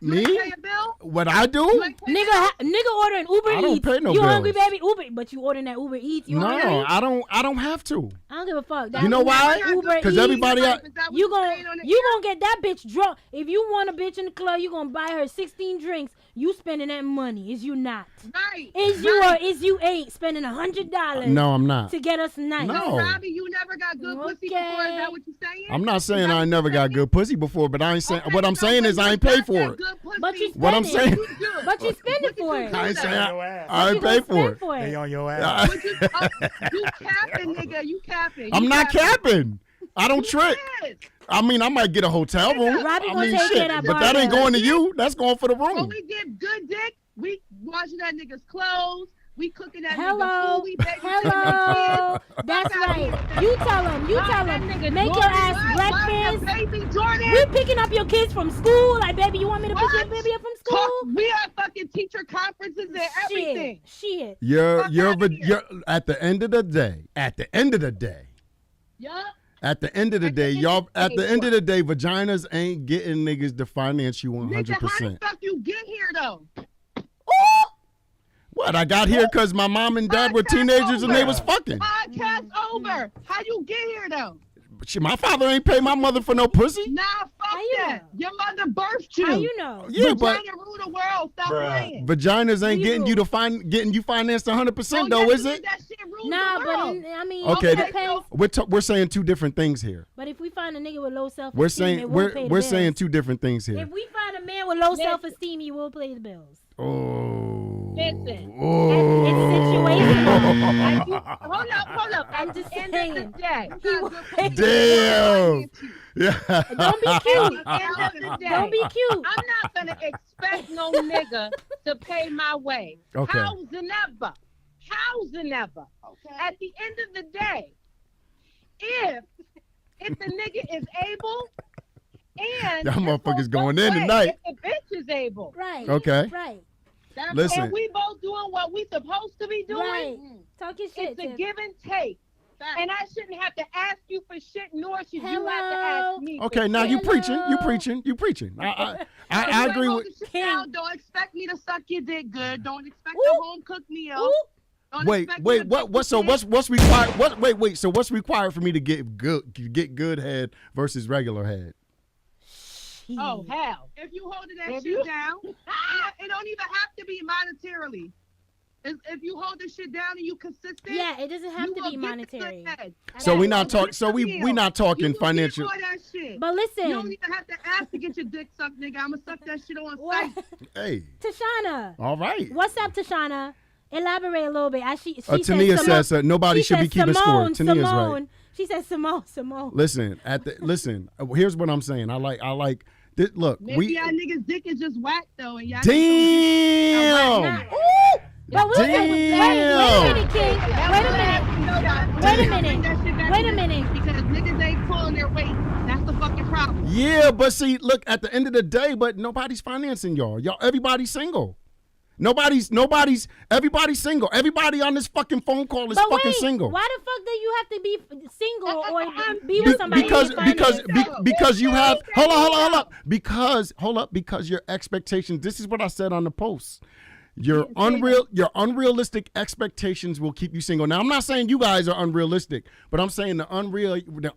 [SPEAKER 5] You
[SPEAKER 2] Me?
[SPEAKER 5] ain't pay a bill?
[SPEAKER 2] What I do?
[SPEAKER 5] You ain't pay a bill?
[SPEAKER 3] Nigga ordering Uber
[SPEAKER 2] I don't
[SPEAKER 3] Eats.
[SPEAKER 2] pay no
[SPEAKER 3] you hungry,
[SPEAKER 2] bills.
[SPEAKER 3] baby? Uber, but you ordering that Uber Eats. You
[SPEAKER 2] No,
[SPEAKER 3] hungry?
[SPEAKER 2] I don't have to.
[SPEAKER 3] I don't give a fuck.
[SPEAKER 2] You know why?
[SPEAKER 3] Uber
[SPEAKER 2] 'Cause
[SPEAKER 3] Eats,
[SPEAKER 2] everybody
[SPEAKER 5] Is
[SPEAKER 2] out-
[SPEAKER 5] that what
[SPEAKER 3] You
[SPEAKER 5] saying on the
[SPEAKER 3] gonna get that bitch drunk. If you want a bitch in the club, you gonna buy her 16 drinks. You spending that money? Is you not?
[SPEAKER 5] Right.
[SPEAKER 3] Is you
[SPEAKER 5] right.
[SPEAKER 3] or is you ain't spending $100?
[SPEAKER 2] No, I'm not.
[SPEAKER 3] To get us nice.
[SPEAKER 2] No.
[SPEAKER 5] So, Robbie, you never got good pussy before. Is
[SPEAKER 3] Okay.
[SPEAKER 5] that what you saying?
[SPEAKER 2] I'm not saying
[SPEAKER 5] Is that
[SPEAKER 2] I
[SPEAKER 5] what
[SPEAKER 2] never
[SPEAKER 5] you
[SPEAKER 2] got
[SPEAKER 5] saying?
[SPEAKER 2] good pussy before, but I ain't saying.
[SPEAKER 5] Okay,
[SPEAKER 2] What I'm
[SPEAKER 5] so
[SPEAKER 2] saying
[SPEAKER 5] when
[SPEAKER 2] is I
[SPEAKER 5] you
[SPEAKER 2] ain't
[SPEAKER 5] got
[SPEAKER 2] paid
[SPEAKER 5] that
[SPEAKER 2] for it.
[SPEAKER 5] good pussy,
[SPEAKER 3] But you
[SPEAKER 2] What I'm
[SPEAKER 3] spending.
[SPEAKER 2] saying-
[SPEAKER 5] you do?
[SPEAKER 3] But you spending for it.
[SPEAKER 2] I ain't saying
[SPEAKER 1] Your ass.
[SPEAKER 2] I
[SPEAKER 3] You
[SPEAKER 2] ain't
[SPEAKER 3] gonna
[SPEAKER 2] paid for it.
[SPEAKER 3] spend
[SPEAKER 1] They on your ass.
[SPEAKER 5] What you capping, nigga. You capping.
[SPEAKER 2] I'm
[SPEAKER 5] You
[SPEAKER 2] not capping. I don't
[SPEAKER 5] You
[SPEAKER 2] trick.
[SPEAKER 5] is.
[SPEAKER 2] I mean, I might get a hotel room.
[SPEAKER 3] Robbie
[SPEAKER 2] I
[SPEAKER 3] gonna
[SPEAKER 2] mean,
[SPEAKER 3] take
[SPEAKER 2] shit,
[SPEAKER 3] care of that
[SPEAKER 2] but that ain't
[SPEAKER 3] barbell.
[SPEAKER 2] going to you. That's going for the
[SPEAKER 5] When
[SPEAKER 2] room.
[SPEAKER 5] we get good dick, we washing that nigga's clothes. We cooking that
[SPEAKER 3] Hello.
[SPEAKER 5] nigga food. We babysitting
[SPEAKER 3] Hello.
[SPEAKER 5] kids.
[SPEAKER 3] That's
[SPEAKER 5] Fuck outta
[SPEAKER 3] right.
[SPEAKER 5] here.
[SPEAKER 3] You tell him. You
[SPEAKER 5] Buy
[SPEAKER 3] tell
[SPEAKER 5] that
[SPEAKER 3] him.
[SPEAKER 5] nigga
[SPEAKER 3] Make your
[SPEAKER 5] Jordan.
[SPEAKER 3] ass
[SPEAKER 5] Buy the
[SPEAKER 3] breakfast.
[SPEAKER 5] baby Jordan.
[SPEAKER 3] We picking up your kids from school. Like, baby, you want me to pick your
[SPEAKER 5] What?
[SPEAKER 3] baby up from
[SPEAKER 5] Talk,
[SPEAKER 3] school?
[SPEAKER 5] we are fucking teacher conferences and everything.
[SPEAKER 3] Shit.
[SPEAKER 2] You're
[SPEAKER 5] Fuck outta here.
[SPEAKER 2] you're at the end of the day. At the end of the day.
[SPEAKER 5] Yeah.
[SPEAKER 2] At the end of the
[SPEAKER 5] At the
[SPEAKER 2] day,
[SPEAKER 5] end
[SPEAKER 2] y'all.
[SPEAKER 5] of the
[SPEAKER 2] At
[SPEAKER 5] day,
[SPEAKER 2] the end of
[SPEAKER 5] what?
[SPEAKER 2] the day, vaginas ain't getting niggas to finance you
[SPEAKER 5] Nigga, how the
[SPEAKER 2] 100%.
[SPEAKER 5] fuck you get here though?
[SPEAKER 2] What? I got here because my mom and dad were
[SPEAKER 5] Podcast
[SPEAKER 2] teenagers and they
[SPEAKER 5] over.
[SPEAKER 2] was fucking.
[SPEAKER 5] Podcast over. How you get here though?
[SPEAKER 2] Shit, my father ain't pay my mother for no pussy.
[SPEAKER 5] Nah, fuck
[SPEAKER 3] How you
[SPEAKER 5] that.
[SPEAKER 3] know?
[SPEAKER 5] Your mother birthed you.
[SPEAKER 3] How you know?
[SPEAKER 2] Yeah, but
[SPEAKER 5] Vagina rule the world. Stop
[SPEAKER 4] Bruh.
[SPEAKER 5] playing.
[SPEAKER 2] vaginas ain't
[SPEAKER 3] We
[SPEAKER 2] getting
[SPEAKER 3] rule.
[SPEAKER 2] you to getting you financed 100% though,
[SPEAKER 5] yes,
[SPEAKER 2] is it?
[SPEAKER 5] That shit rules
[SPEAKER 3] Nah,
[SPEAKER 5] the
[SPEAKER 3] but
[SPEAKER 5] world.
[SPEAKER 3] I mean,
[SPEAKER 2] Okay,
[SPEAKER 3] it
[SPEAKER 2] th-
[SPEAKER 3] depends.
[SPEAKER 2] We're saying two different things here.
[SPEAKER 3] But if we find a nigga with low self-esteem,
[SPEAKER 2] We're
[SPEAKER 3] it
[SPEAKER 2] saying
[SPEAKER 3] won't pay the
[SPEAKER 2] we're
[SPEAKER 3] bills.
[SPEAKER 2] saying two different things here.
[SPEAKER 3] If we find a man with low
[SPEAKER 5] Listen.
[SPEAKER 3] self-esteem, he will pay the bills.
[SPEAKER 2] Oh.
[SPEAKER 5] Listen.
[SPEAKER 2] Oh.
[SPEAKER 3] It's situational.
[SPEAKER 5] Like hold up.
[SPEAKER 3] I'm
[SPEAKER 5] At
[SPEAKER 3] just
[SPEAKER 5] the end
[SPEAKER 3] saying.
[SPEAKER 5] of the day,
[SPEAKER 3] He
[SPEAKER 5] you
[SPEAKER 3] will
[SPEAKER 5] got
[SPEAKER 3] pay
[SPEAKER 5] good
[SPEAKER 3] the
[SPEAKER 2] Damn.
[SPEAKER 5] pussy.
[SPEAKER 2] Yeah.
[SPEAKER 3] Don't be cute.
[SPEAKER 5] At the end of the day,
[SPEAKER 3] Don't be cute.
[SPEAKER 5] I'm not gonna expect no nigga to pay my way.
[SPEAKER 2] Okay.
[SPEAKER 5] How's the never? Okay. At the end of the day, if the nigga is able and
[SPEAKER 2] Y'all motherfuckers
[SPEAKER 5] it's
[SPEAKER 2] going
[SPEAKER 5] both
[SPEAKER 2] in
[SPEAKER 5] ways.
[SPEAKER 2] tonight.
[SPEAKER 5] If the bitch is able,
[SPEAKER 3] Right.
[SPEAKER 2] Okay.
[SPEAKER 3] Right.
[SPEAKER 2] Listen.
[SPEAKER 5] and we both doing what we supposed to be doing,
[SPEAKER 3] Right. Talk your shit.
[SPEAKER 5] it's a
[SPEAKER 3] Tiff.
[SPEAKER 5] give and take. And I shouldn't have to ask you for shit, nor should you have to
[SPEAKER 3] Hello.
[SPEAKER 5] ask me.
[SPEAKER 2] Okay,
[SPEAKER 5] for
[SPEAKER 2] now
[SPEAKER 5] shit.
[SPEAKER 2] you preaching. You
[SPEAKER 3] Hello.
[SPEAKER 2] preaching. You preaching. I
[SPEAKER 5] If
[SPEAKER 2] I
[SPEAKER 5] you
[SPEAKER 2] agree
[SPEAKER 5] ain't
[SPEAKER 2] with.
[SPEAKER 5] hold the shit
[SPEAKER 3] King.
[SPEAKER 5] down, don't expect me to suck your dick good. Don't expect
[SPEAKER 3] Ooh.
[SPEAKER 5] a home cooked meal.
[SPEAKER 3] Ooh.
[SPEAKER 5] Don't
[SPEAKER 2] Wait,
[SPEAKER 5] expect me
[SPEAKER 2] wait,
[SPEAKER 5] to
[SPEAKER 2] what?
[SPEAKER 5] take
[SPEAKER 2] What? So
[SPEAKER 5] your dick.
[SPEAKER 2] what's required? What? Wait. So what's required for me to get good head versus regular head?
[SPEAKER 5] Oh hell! If you holding that shit down, it don't even have to be monetarily. If you hold the shit down and you consistent,
[SPEAKER 3] Yeah, it doesn't have
[SPEAKER 5] you
[SPEAKER 3] to
[SPEAKER 5] will
[SPEAKER 3] be
[SPEAKER 5] get the
[SPEAKER 3] monetary.
[SPEAKER 5] good head.
[SPEAKER 2] So
[SPEAKER 3] Yeah.
[SPEAKER 2] we not talking.
[SPEAKER 5] Get
[SPEAKER 2] So
[SPEAKER 5] the
[SPEAKER 2] we
[SPEAKER 5] meal.
[SPEAKER 2] not
[SPEAKER 5] You
[SPEAKER 2] talking
[SPEAKER 5] will
[SPEAKER 2] financial.
[SPEAKER 5] get all that shit.
[SPEAKER 3] But
[SPEAKER 5] You don't
[SPEAKER 3] listen,
[SPEAKER 5] even have to ask to get your dick sucked, nigga. I'ma suck that shit on
[SPEAKER 3] what?
[SPEAKER 5] sight.
[SPEAKER 2] Hey,
[SPEAKER 3] Tashana,
[SPEAKER 2] all right.
[SPEAKER 3] what's up, Tashana? Elaborate a little bit. She
[SPEAKER 2] Tania
[SPEAKER 3] said
[SPEAKER 2] says nobody
[SPEAKER 3] she
[SPEAKER 2] should be
[SPEAKER 3] said
[SPEAKER 2] keeping
[SPEAKER 3] Simone,
[SPEAKER 2] score. Tania's
[SPEAKER 3] Simone.
[SPEAKER 2] right.
[SPEAKER 3] She said Simone.
[SPEAKER 2] Listen, here's what I'm saying. I like this, look,
[SPEAKER 5] Maybe y'all niggas dick is just whack though, and y'all
[SPEAKER 2] damn.
[SPEAKER 3] Nah. Ooh, but wait a
[SPEAKER 2] Damn.
[SPEAKER 3] minute, King. Wait a minute.
[SPEAKER 5] Because niggas ain't pulling their weight. That's the fucking problem.
[SPEAKER 2] Yeah, but see, look, at the end of the day, but nobody's financing y'all. Everybody's single. Everybody's single. Everybody on this fucking phone call is
[SPEAKER 3] But
[SPEAKER 2] fucking
[SPEAKER 3] wait,
[SPEAKER 2] single.
[SPEAKER 3] why the fuck do you have to be single or be with somebody?
[SPEAKER 2] Because
[SPEAKER 3] to get financed?
[SPEAKER 2] because you have hold up because your expectations. This is what I said on the post. Your unrealistic expectations will keep you single. Now, I'm not saying you guys are unrealistic, but I'm saying the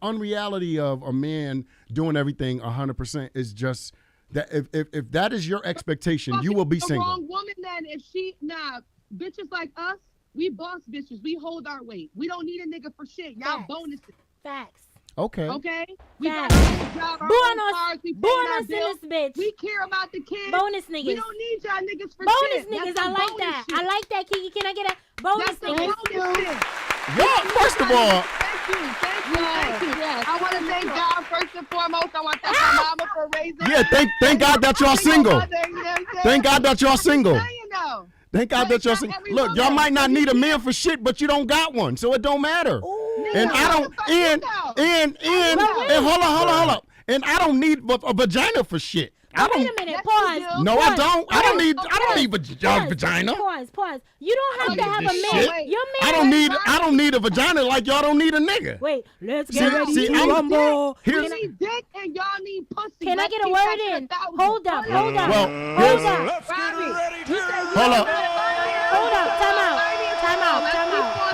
[SPEAKER 2] unreality of a man doing everything 100% is just that if that is your expectation, you will be single.
[SPEAKER 5] The wrong woman then. If bitches like us, we boss bitches. We hold our weight. We don't need a nigga for shit. Y'all bonuses.
[SPEAKER 3] Facts.
[SPEAKER 2] Okay.
[SPEAKER 5] Okay? We
[SPEAKER 3] Facts.
[SPEAKER 5] got our job, our own cars, we pay our
[SPEAKER 3] Bonus in
[SPEAKER 5] bills.
[SPEAKER 3] this bitch.
[SPEAKER 5] We care about the kids.
[SPEAKER 3] Bonus niggas.
[SPEAKER 5] We don't need y'all niggas for
[SPEAKER 3] Bonus
[SPEAKER 5] shit.
[SPEAKER 3] niggas.
[SPEAKER 5] That's
[SPEAKER 3] I
[SPEAKER 5] some
[SPEAKER 3] like
[SPEAKER 5] bonus
[SPEAKER 3] that.
[SPEAKER 5] shit.
[SPEAKER 3] I like that, Kiki. Can I get a bonus
[SPEAKER 5] That's some
[SPEAKER 3] niggas?
[SPEAKER 5] bonus shit.
[SPEAKER 2] Yeah, first of all,
[SPEAKER 5] Thank you. I want to thank God first and foremost. I want to thank my mama for raising me.
[SPEAKER 2] thank God that y'all single. Thank God that y'all single.
[SPEAKER 5] Know.
[SPEAKER 2] Thank God that y'all single. Look, y'all might not need a man for shit, but you don't got one, so it don't matter. And I don't. And hold on. And I don't need a vagina for shit.
[SPEAKER 3] Wait a minute. Pause.
[SPEAKER 2] No,
[SPEAKER 3] pause,
[SPEAKER 2] I don't. I don't need
[SPEAKER 3] Pause.
[SPEAKER 2] vagina.
[SPEAKER 3] Pause. You don't have to have a man.
[SPEAKER 2] Shit.
[SPEAKER 3] Your man.
[SPEAKER 2] I don't need a vagina like y'all don't need a nigga.
[SPEAKER 3] Wait. Let's get ready
[SPEAKER 2] see,
[SPEAKER 3] to
[SPEAKER 2] I'm-
[SPEAKER 3] rumble.
[SPEAKER 5] You need dick and y'all need pussy.
[SPEAKER 3] Can I
[SPEAKER 5] Let's
[SPEAKER 3] get a
[SPEAKER 5] keep
[SPEAKER 3] word
[SPEAKER 5] that
[SPEAKER 3] in?
[SPEAKER 5] 1,000.
[SPEAKER 3] Hold up.
[SPEAKER 2] Well,
[SPEAKER 3] Hold up.
[SPEAKER 5] Robbie, you said you
[SPEAKER 2] Hold
[SPEAKER 5] don't
[SPEAKER 2] up.
[SPEAKER 5] need a vagina.
[SPEAKER 3] Hold up. Time out.
[SPEAKER 5] Let's keep on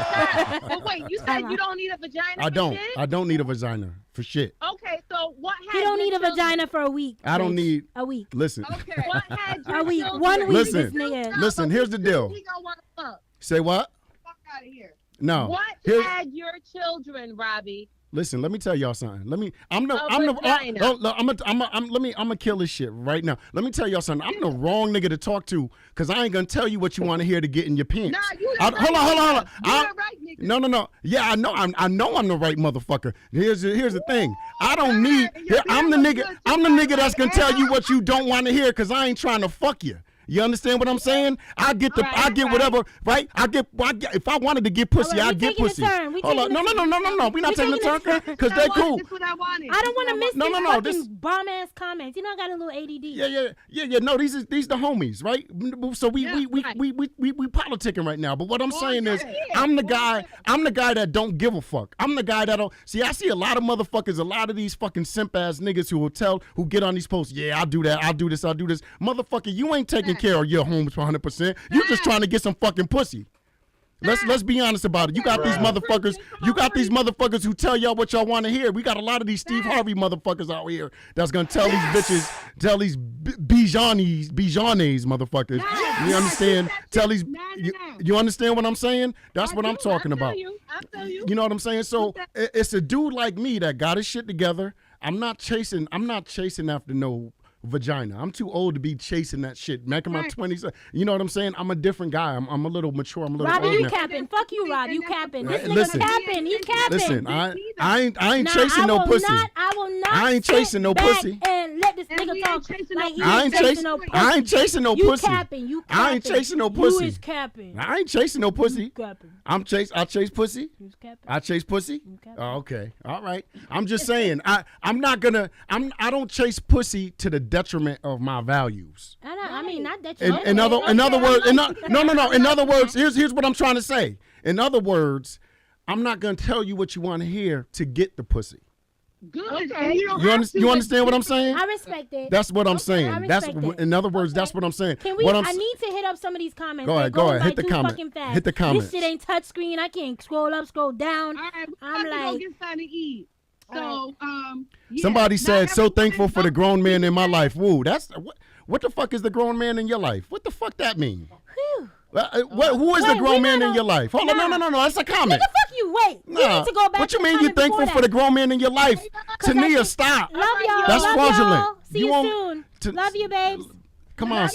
[SPEAKER 5] that. But wait, you said you don't need a vagina
[SPEAKER 2] I
[SPEAKER 5] for
[SPEAKER 2] don't.
[SPEAKER 5] shit?
[SPEAKER 2] I don't need a vagina for shit.
[SPEAKER 5] Okay, so what had
[SPEAKER 3] You don't
[SPEAKER 5] your
[SPEAKER 3] need a
[SPEAKER 5] children-
[SPEAKER 3] vagina for a week.
[SPEAKER 2] I don't
[SPEAKER 3] bitch.
[SPEAKER 2] need.
[SPEAKER 3] a week.
[SPEAKER 2] Listen.
[SPEAKER 5] Okay, what had your
[SPEAKER 3] A week.
[SPEAKER 5] children-
[SPEAKER 3] 1 week.
[SPEAKER 2] Listen.
[SPEAKER 3] This nigga.
[SPEAKER 2] Listen, here's the deal.
[SPEAKER 5] We gonna want to fuck.
[SPEAKER 2] Say what?
[SPEAKER 5] Fuck out of here.
[SPEAKER 2] No.
[SPEAKER 5] What
[SPEAKER 2] Here-
[SPEAKER 5] had your children, Robbie?
[SPEAKER 2] Listen, let me tell y'all something. I'm gonna kill this shit right now. Let me tell y'all something. I'm the wrong nigga to talk to because I ain't gonna tell you what you want to hear to get in your pants.
[SPEAKER 5] Nah, you the right
[SPEAKER 2] Hold on.
[SPEAKER 5] You the right nigga.
[SPEAKER 2] No. Yeah, I know I'm the right motherfucker. Here's the thing. I don't need. I'm the nigga that's gonna tell you what you don't want to hear because I ain't trying to fuck you. You understand what I'm saying? I get whatever, right? If I wanted to get pussy,
[SPEAKER 3] Alright,
[SPEAKER 2] I
[SPEAKER 3] we
[SPEAKER 2] get
[SPEAKER 3] taking a
[SPEAKER 2] pussy.
[SPEAKER 3] turn. We
[SPEAKER 2] Hold on.
[SPEAKER 3] taking a
[SPEAKER 2] No. We're not
[SPEAKER 3] We
[SPEAKER 2] taking a
[SPEAKER 3] taking a
[SPEAKER 2] turn
[SPEAKER 3] turn.
[SPEAKER 2] because they cool.
[SPEAKER 5] This is what I wanted.
[SPEAKER 3] I don't want to miss
[SPEAKER 2] No,
[SPEAKER 3] this
[SPEAKER 2] no,
[SPEAKER 3] fucking
[SPEAKER 2] this-
[SPEAKER 3] bomb ass comments. You know I got a little ADD.
[SPEAKER 2] Yeah. No, these the homies, right? So we politicking right now. But what I'm saying is, I'm the guy that don't give a fuck. I'm the guy that don't see. I see a lot of motherfuckers, a lot of these fucking simp ass niggas who get on these posts. Yeah, I'll do that. I'll do this. Motherfucker, you ain't taking care of your homes 100%. You just trying to get some fucking pussy. Let's be honest about it. You got these motherfuckers who tell y'all what y'all want to hear. We got a lot of these Steve Harvey motherfuckers out here that's gonna tell these bitches, tell these bijanes motherfuckers. You understand? Tell these. You understand what I'm saying? That's what I'm talking about.
[SPEAKER 5] I feel you.
[SPEAKER 2] You know what I'm saying? So it's a dude like me that got his shit together. I'm not chasing after no vagina. I'm too old to be chasing that shit. Back in my 20s, you know what I'm saying? I'm a different guy. I'm a little mature. I'm a little
[SPEAKER 3] Robbie,
[SPEAKER 2] older
[SPEAKER 3] you
[SPEAKER 2] now.
[SPEAKER 3] capping. Fuck you, Rob. You capping. This nigga
[SPEAKER 2] Listen.
[SPEAKER 3] capping. He capping.
[SPEAKER 2] Listen, I ain't
[SPEAKER 3] Nah,
[SPEAKER 2] chasing no pussy.
[SPEAKER 3] I will not.
[SPEAKER 2] I ain't
[SPEAKER 3] sit
[SPEAKER 2] chasing no
[SPEAKER 3] back
[SPEAKER 2] pussy.
[SPEAKER 3] And let this
[SPEAKER 5] And we
[SPEAKER 3] nigga
[SPEAKER 5] ain't
[SPEAKER 3] talk
[SPEAKER 5] chasing
[SPEAKER 3] like
[SPEAKER 5] no
[SPEAKER 3] he
[SPEAKER 2] I
[SPEAKER 3] ain't
[SPEAKER 2] ain't
[SPEAKER 3] chasing
[SPEAKER 2] chasing.
[SPEAKER 3] no pussy.
[SPEAKER 2] I ain't chasing no
[SPEAKER 3] You
[SPEAKER 2] pussy.
[SPEAKER 3] capping. You capping.
[SPEAKER 2] I ain't chasing no
[SPEAKER 3] You
[SPEAKER 2] pussy.
[SPEAKER 3] is capping.
[SPEAKER 2] I ain't chasing no pussy.
[SPEAKER 3] Capping.
[SPEAKER 2] I chase pussy.
[SPEAKER 3] You is capping.
[SPEAKER 2] I chase pussy.
[SPEAKER 3] Okay.
[SPEAKER 2] Oh, okay. All right. I'm just saying. I don't chase pussy to the detriment of my values.
[SPEAKER 3] I mean, not that you.
[SPEAKER 2] In other words, no. In other words, here's what I'm trying to say. In other words, I'm not gonna tell you what you want to hear to get the pussy.
[SPEAKER 5] Good.
[SPEAKER 3] Okay.
[SPEAKER 2] You understand what I'm saying?
[SPEAKER 3] I respect it.
[SPEAKER 2] That's what I'm
[SPEAKER 3] I
[SPEAKER 2] saying.
[SPEAKER 3] respect it.
[SPEAKER 2] In other words, that's what I'm saying.
[SPEAKER 3] Can we? I need to hit up some of these comments.
[SPEAKER 2] Go ahead,
[SPEAKER 3] They're going
[SPEAKER 2] go ahead.
[SPEAKER 3] by
[SPEAKER 2] Hit the
[SPEAKER 3] too
[SPEAKER 2] comment.
[SPEAKER 3] fucking fast.
[SPEAKER 2] Hit the comments.
[SPEAKER 3] This shit ain't touch screen. I can't scroll up, scroll down.
[SPEAKER 5] All right,
[SPEAKER 3] I'm
[SPEAKER 5] go
[SPEAKER 3] like,
[SPEAKER 5] get something to eat. So, yeah,
[SPEAKER 2] Somebody
[SPEAKER 5] not
[SPEAKER 2] said, "So
[SPEAKER 5] everyone
[SPEAKER 2] thankful
[SPEAKER 5] is
[SPEAKER 2] for the
[SPEAKER 5] fucking
[SPEAKER 2] grown man in my
[SPEAKER 5] pussy.
[SPEAKER 2] life." Woo, that's what the fuck is the grown man in your life? What the fuck that mean?
[SPEAKER 3] Whew.
[SPEAKER 2] Who is the
[SPEAKER 3] Wait,
[SPEAKER 2] grown
[SPEAKER 3] we
[SPEAKER 2] man
[SPEAKER 3] gotta-
[SPEAKER 2] in your life? Hold on,
[SPEAKER 3] Nah.
[SPEAKER 2] no, that's a comment.
[SPEAKER 3] Nigga, fuck you. Wait. We
[SPEAKER 2] Nah.
[SPEAKER 3] need to go back
[SPEAKER 2] What you
[SPEAKER 3] to
[SPEAKER 2] mean
[SPEAKER 3] the
[SPEAKER 2] you
[SPEAKER 3] comment
[SPEAKER 2] thankful
[SPEAKER 3] before
[SPEAKER 2] for the
[SPEAKER 3] that.
[SPEAKER 2] grown man in your life?
[SPEAKER 3] 'Cause
[SPEAKER 2] Tania, stop.
[SPEAKER 3] Love y'all.
[SPEAKER 2] That's
[SPEAKER 3] Love
[SPEAKER 2] fraudulent.
[SPEAKER 3] y'all. See you
[SPEAKER 2] won't-
[SPEAKER 3] soon.
[SPEAKER 2] to-
[SPEAKER 3] Love you, babes.
[SPEAKER 2] Come on.
[SPEAKER 3] Love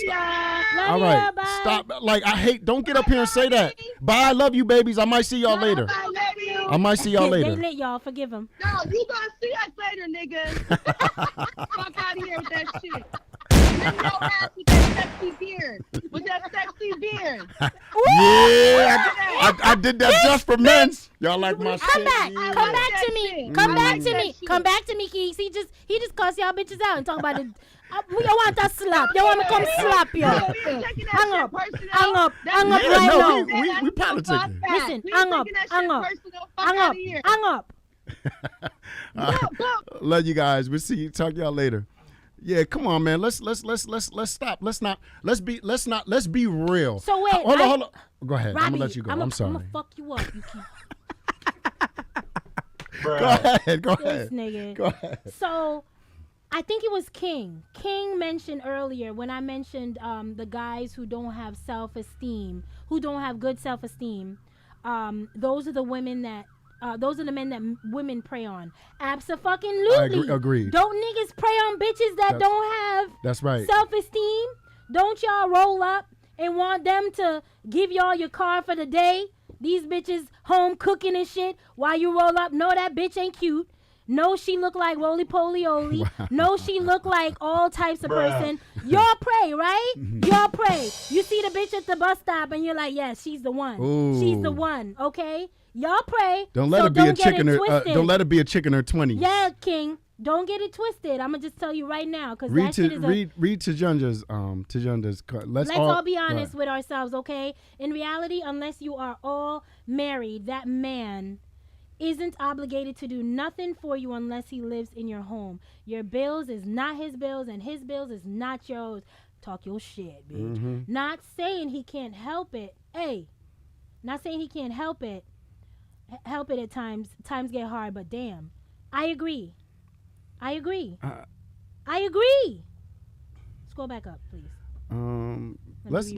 [SPEAKER 2] All
[SPEAKER 3] ya.
[SPEAKER 2] right.
[SPEAKER 3] Bye.
[SPEAKER 2] Stop. Like, I hate. Don't get up here and say that. Bye. I love you, babies. I might see y'all later.
[SPEAKER 5] I love you.
[SPEAKER 2] I might see y'all
[SPEAKER 3] They
[SPEAKER 2] later.
[SPEAKER 3] lit y'all. Forgive them.
[SPEAKER 5] No, you gonna see us later, nigga. Fuck out of here with that shit. Bring your ass with that sexy beard. With that sexy beard.
[SPEAKER 2] Yeah, I did that just for men. Y'all like my
[SPEAKER 3] Come
[SPEAKER 2] shit?
[SPEAKER 3] back.
[SPEAKER 2] Yeah.
[SPEAKER 3] Come back to me.
[SPEAKER 5] shit.
[SPEAKER 3] Come
[SPEAKER 5] I
[SPEAKER 3] back
[SPEAKER 5] like
[SPEAKER 3] to
[SPEAKER 5] that
[SPEAKER 3] me.
[SPEAKER 5] shit.
[SPEAKER 3] Come back to me, Keeks. He just cuss y'all bitches out and talk about it. You want to slap? You want me to come slap you? Hang up. Hang up. Hang up
[SPEAKER 2] Yeah,
[SPEAKER 3] right
[SPEAKER 2] no,
[SPEAKER 3] now.
[SPEAKER 2] we politicking.
[SPEAKER 3] Listen, hang up. Hang up. Hang up. Hang up.
[SPEAKER 2] Love you guys. We'll see you. Talk y'all later. Yeah, come on, man. Let's stop. Let's be real.
[SPEAKER 3] So wait,
[SPEAKER 2] hold on. Go ahead.
[SPEAKER 3] Robbie,
[SPEAKER 2] I'm gonna let you go. I'm sorry.
[SPEAKER 3] I'm gonna fuck you up. You keep
[SPEAKER 2] Go ahead.
[SPEAKER 3] this nigga.
[SPEAKER 2] Go ahead.
[SPEAKER 3] So, I think it was King. King mentioned earlier when I mentioned the guys who don't have self-esteem, who don't have good self-esteem. Those are the women that. Those are the men that women prey on. Abso-fucking-lutely.
[SPEAKER 2] I agree.
[SPEAKER 3] Don't niggas prey on bitches that don't have
[SPEAKER 2] That's right.
[SPEAKER 3] self-esteem? Don't y'all roll up and want them to give y'all your car for the day? These bitches home cooking and shit while you roll up. No, that bitch ain't cute. No, she look like roly-poly-oly.
[SPEAKER 2] Wow.
[SPEAKER 3] No, she look like all types of person. Y'all pray, right? Y'all pray. You see the bitch at the bus stop and you're like, yeah, she's the one.
[SPEAKER 2] Ooh.
[SPEAKER 3] She's the one, okay? Y'all pray.
[SPEAKER 2] Don't let
[SPEAKER 3] so
[SPEAKER 2] her be a
[SPEAKER 3] don't get
[SPEAKER 2] chick in
[SPEAKER 3] it
[SPEAKER 2] her.
[SPEAKER 3] twisted.
[SPEAKER 2] Don't let her be a chick in her 20s.
[SPEAKER 3] Yeah, King. Don't get it twisted. I'm gonna just tell you right now, because
[SPEAKER 2] Read
[SPEAKER 3] that shit is
[SPEAKER 2] read Tajanda's
[SPEAKER 3] Let's all be honest with ourselves, okay? In reality, unless you are all married, that man isn't obligated to do nothing for you unless he lives in your home. Your bills is not his bills, and his bills is not yours. Talk your shit, bitch.
[SPEAKER 2] Mm-hmm.
[SPEAKER 3] Not saying he can't help it. Hey, not saying he can't help it. Help it at times. Times get hard, but damn, I agree. I agree. Let's go back up, please.
[SPEAKER 2] Let's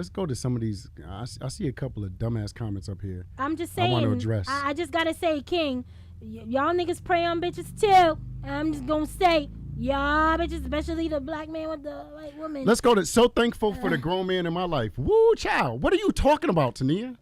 [SPEAKER 2] go to some of these. I see a couple of dumbass comments up here.
[SPEAKER 3] I'm just saying.
[SPEAKER 2] I want to address.
[SPEAKER 3] I just gotta say, King, y'all niggas prey on bitches too. And I'm just gonna say, y'all bitches, especially the black man with the white woman.
[SPEAKER 2] Let's go to so thankful for the grown man in my life. Woo, child. What are you talking about, Tania?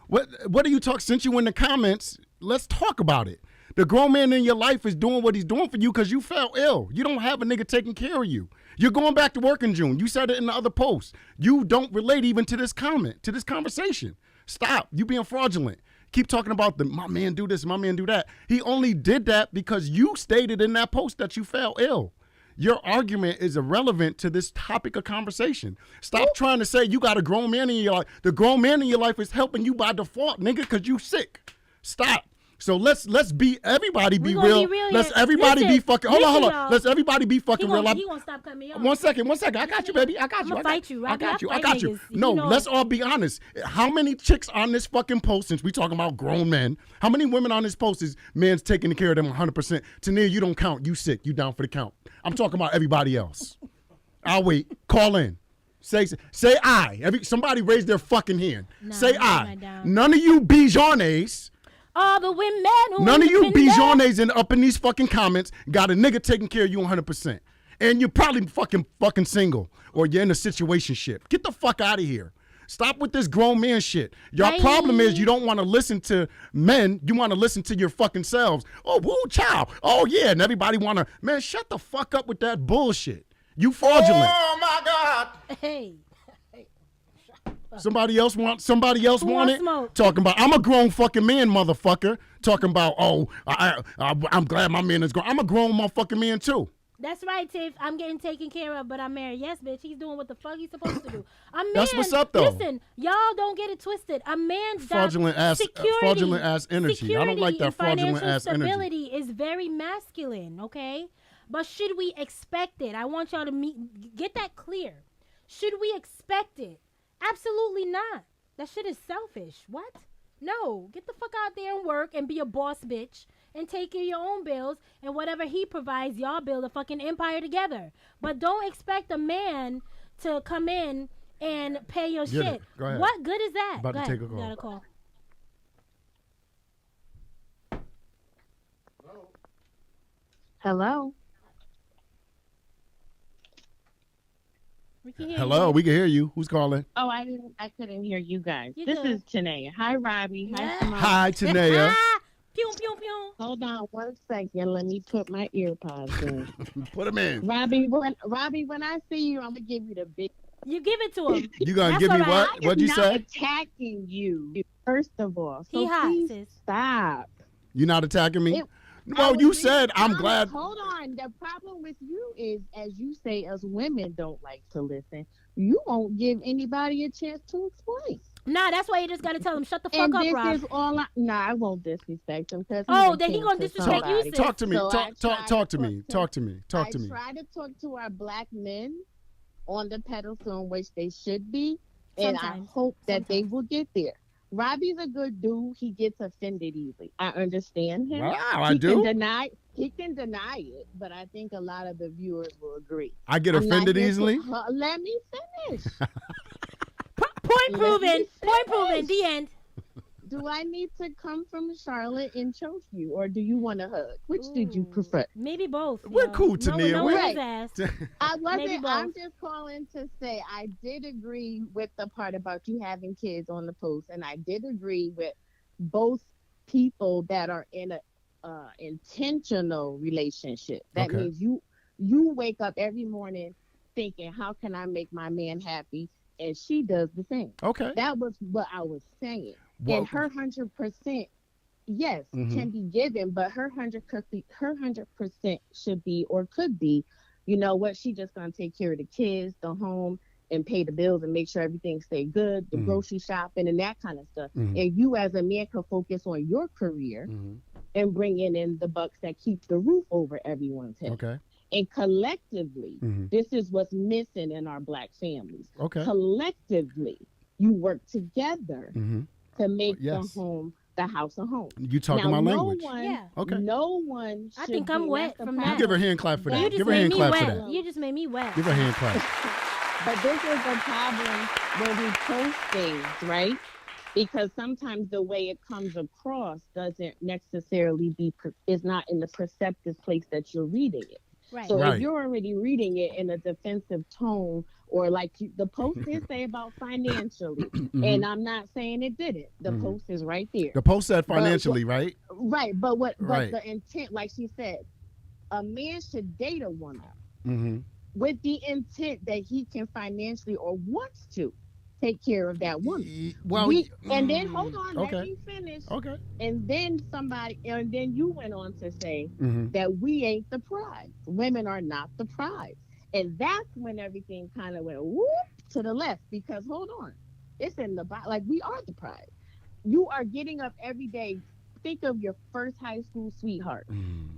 [SPEAKER 2] What are you talking? Since you in the comments, let's talk about it. The grown man in your life is doing what he's doing for you because you fell ill. You don't have a nigga taking care of you. You're going back to work in June. You said it in the other post. You don't relate even to this comment, to this conversation. Stop. You being fraudulent. Keep talking about my man do this, my man do that. He only did that because you stated in that post that you fell ill. Your argument is irrelevant to this topic of conversation. Stop trying to say you got a grown man in your life. The grown man in your life is helping you by default, nigga, because you sick. Stop. So let's be everybody be real. Let's everybody be fucking. Hold on. Let's everybody be fucking real.
[SPEAKER 3] He won't stop cutting me off.
[SPEAKER 2] One second. I got you, baby. I got you.
[SPEAKER 3] I'ma fight you.
[SPEAKER 2] I got you.
[SPEAKER 3] I
[SPEAKER 2] I got you.
[SPEAKER 3] fight
[SPEAKER 2] No,
[SPEAKER 3] niggas.
[SPEAKER 2] let's all be honest. How many chicks on this fucking post, since we talking about grown men, how many women on this post is men's taking care of them 100%? Tania, you don't count. You sick. You down for the count. I'm talking about everybody else. I'll wait. Call in. Say I. Somebody raise their fucking hand. Say I. None of you Bijones.
[SPEAKER 3] All the women who
[SPEAKER 2] None of you Bijones up in these fucking comments got a nigga taking care of you 100%. And you're probably fucking single or you're in a situationship. Get the fuck out of here. Stop with this grown man shit. Your problem is you don't want to listen to men. You want to listen to your fucking selves. Oh, woo, child. Oh, yeah. And everybody want to, man, shut the fuck up with that bullshit. You fraudulent.
[SPEAKER 4] Oh, my God.
[SPEAKER 3] Hey.
[SPEAKER 2] Somebody else want it?
[SPEAKER 3] Smoke?
[SPEAKER 2] Talking about, I'm a grown fucking man, motherfucker. Talking about, I'm glad my man is grown. I'm a grown motherfucking man, too.
[SPEAKER 3] That's right, Tiff. I'm getting taken care of, but I'm married. Yes, bitch. He's doing what the fuck he's supposed to do. A man,
[SPEAKER 2] That's what's up, though.
[SPEAKER 3] Listen, y'all don't get it twisted. A man's
[SPEAKER 2] Fraudulent ass energy. I don't like that fraudulent ass energy.
[SPEAKER 3] Stability is very masculine, okay? But should we expect it? I want y'all to get that clear. Should we expect it? Absolutely not. That shit is selfish. What? No. Get the fuck out there and work and be a boss bitch and take care of your own bills, and whatever he provides, y'all build a fucking empire together. But don't expect a man to come in and pay your shit.
[SPEAKER 2] Go ahead.
[SPEAKER 3] What good is that?
[SPEAKER 2] About to take a call.
[SPEAKER 3] Got a call.
[SPEAKER 5] Hello.
[SPEAKER 2] Hello, we can hear you. Who's calling?
[SPEAKER 5] Oh, I couldn't hear you guys.
[SPEAKER 3] You
[SPEAKER 5] This
[SPEAKER 3] good.
[SPEAKER 5] is Tanae. Hi, Robbie. Hi, Simone.
[SPEAKER 2] Hi, Tanaea.
[SPEAKER 3] Pew, pew, pew.
[SPEAKER 5] Hold on 1 second. Let me put my ear pods in.
[SPEAKER 2] Put them in.
[SPEAKER 5] Robbie, when I see you, I'm gonna give you the big.
[SPEAKER 3] You give it to him.
[SPEAKER 2] You gonna
[SPEAKER 3] That's
[SPEAKER 2] give me
[SPEAKER 3] all right.
[SPEAKER 2] what? What'd you
[SPEAKER 5] not
[SPEAKER 2] say?
[SPEAKER 5] attacking you, first of all. So
[SPEAKER 3] He hot,
[SPEAKER 5] please
[SPEAKER 3] sis.
[SPEAKER 5] stop.
[SPEAKER 2] You not attacking me?
[SPEAKER 5] It-
[SPEAKER 2] Well,
[SPEAKER 5] I
[SPEAKER 2] you
[SPEAKER 5] was
[SPEAKER 2] said
[SPEAKER 5] being
[SPEAKER 2] I'm
[SPEAKER 5] honest.
[SPEAKER 2] glad.
[SPEAKER 5] Hold on. The problem with you is, as you say, us women don't like to listen. You won't give anybody a chance to explain.
[SPEAKER 3] Nah, that's why you just gotta tell him shut the fuck
[SPEAKER 5] And
[SPEAKER 3] up,
[SPEAKER 5] this
[SPEAKER 3] Rob.
[SPEAKER 5] is all I won't disrespect him because
[SPEAKER 3] Oh, then he gonna disrespect you, sis.
[SPEAKER 2] Talk to me.
[SPEAKER 5] So I
[SPEAKER 2] Talk to me.
[SPEAKER 5] to-
[SPEAKER 2] Talk to me. Talk to me.
[SPEAKER 5] I try to talk to our black men on the pedestal in which they should be, and
[SPEAKER 3] Sometimes.
[SPEAKER 5] I hope that they
[SPEAKER 3] Sometimes.
[SPEAKER 5] will get there. Robbie's a good dude. He gets offended easily. I understand him.
[SPEAKER 2] Wow, I
[SPEAKER 5] He
[SPEAKER 2] do.
[SPEAKER 5] He can deny it, but I think a lot of the viewers will agree.
[SPEAKER 2] I get
[SPEAKER 5] I'm not
[SPEAKER 2] offended
[SPEAKER 5] here to-
[SPEAKER 2] easily.
[SPEAKER 5] Let me finish.
[SPEAKER 3] Point
[SPEAKER 5] Let
[SPEAKER 3] proven.
[SPEAKER 5] me
[SPEAKER 3] Point proven.
[SPEAKER 5] finish.
[SPEAKER 3] The end.
[SPEAKER 5] Do I need to come from Charlotte and choke you, or do you want a hug? Which did you
[SPEAKER 3] Ooh,
[SPEAKER 5] prefer?
[SPEAKER 3] Maybe both.
[SPEAKER 2] We're
[SPEAKER 3] yo.
[SPEAKER 2] cool, Tania.
[SPEAKER 3] No
[SPEAKER 2] We're-
[SPEAKER 3] his ass.
[SPEAKER 5] I
[SPEAKER 3] Maybe
[SPEAKER 5] wasn't.
[SPEAKER 3] both.
[SPEAKER 5] I'm just calling to say I did agree with the part about you having kids on the post, and I did agree with both people that are in a intentional relationship. That
[SPEAKER 2] Okay.
[SPEAKER 5] means you wake up every morning thinking, "How can I make my man happy?" And she does the same.
[SPEAKER 2] Okay.
[SPEAKER 5] That was what I was saying.
[SPEAKER 2] Well-
[SPEAKER 5] And her 100%, yes,
[SPEAKER 2] Mhm.
[SPEAKER 5] can be given, but her 100% should be or could be, you know what? She just gonna take care of the kids, the home, and pay the bills and make sure everything stay good, the
[SPEAKER 2] Mhm.
[SPEAKER 5] grocery shopping and that kind of stuff.
[SPEAKER 2] Mhm.
[SPEAKER 5] And you as a man can focus on your career
[SPEAKER 2] Mhm.
[SPEAKER 5] and bringing in the bucks that keep the roof over everyone's head.
[SPEAKER 2] Okay.
[SPEAKER 5] And collectively,
[SPEAKER 2] Mhm.
[SPEAKER 5] this is what's missing in our black families.
[SPEAKER 2] Okay.
[SPEAKER 5] Collectively, you work together
[SPEAKER 2] hmm
[SPEAKER 5] to make
[SPEAKER 2] Yes.
[SPEAKER 5] the home, the house a home.
[SPEAKER 2] You talking
[SPEAKER 5] now,
[SPEAKER 2] my
[SPEAKER 5] no
[SPEAKER 2] language.
[SPEAKER 5] one,
[SPEAKER 3] Yeah.
[SPEAKER 2] Okay.
[SPEAKER 5] no one.
[SPEAKER 3] I
[SPEAKER 5] should
[SPEAKER 3] think I'm
[SPEAKER 5] be-
[SPEAKER 3] wet
[SPEAKER 5] that's the
[SPEAKER 3] from
[SPEAKER 2] You
[SPEAKER 3] that.
[SPEAKER 2] give her a hand clap for
[SPEAKER 5] You
[SPEAKER 3] You
[SPEAKER 2] that.
[SPEAKER 3] just
[SPEAKER 2] Give her a
[SPEAKER 3] made
[SPEAKER 2] hand
[SPEAKER 3] me
[SPEAKER 2] clap for
[SPEAKER 3] wet.
[SPEAKER 2] that.
[SPEAKER 3] You just made me wet.
[SPEAKER 2] Give her a hand clap.
[SPEAKER 5] But this is the problem when we post things, right? Because sometimes the way it comes across doesn't necessarily is not in the perceptive place that you're reading it.
[SPEAKER 3] Right.
[SPEAKER 5] So
[SPEAKER 2] Right.
[SPEAKER 5] if you're already reading it in a defensive tone, or like the post did say about financially, and I'm not saying it didn't. The
[SPEAKER 2] Mhm.
[SPEAKER 5] post is right there.
[SPEAKER 2] The post said financially, right?
[SPEAKER 5] Right, but
[SPEAKER 2] Right.
[SPEAKER 5] the intent, like she said, a man should date a woman
[SPEAKER 2] Mm-hmm.
[SPEAKER 5] with the intent that he can financially or wants to take care of that woman.
[SPEAKER 2] Well,
[SPEAKER 5] And then hold on,
[SPEAKER 2] okay.
[SPEAKER 5] let me finish.
[SPEAKER 2] Okay.
[SPEAKER 5] And then you went on to say
[SPEAKER 2] Mm-hmm.
[SPEAKER 5] that we ain't the prize. Women are not the prize. And that's when everything kind of went whoop to the left because hold on, it's in the like we are the prize. You are getting up every day. Think of your first high school sweetheart.
[SPEAKER 3] Mm.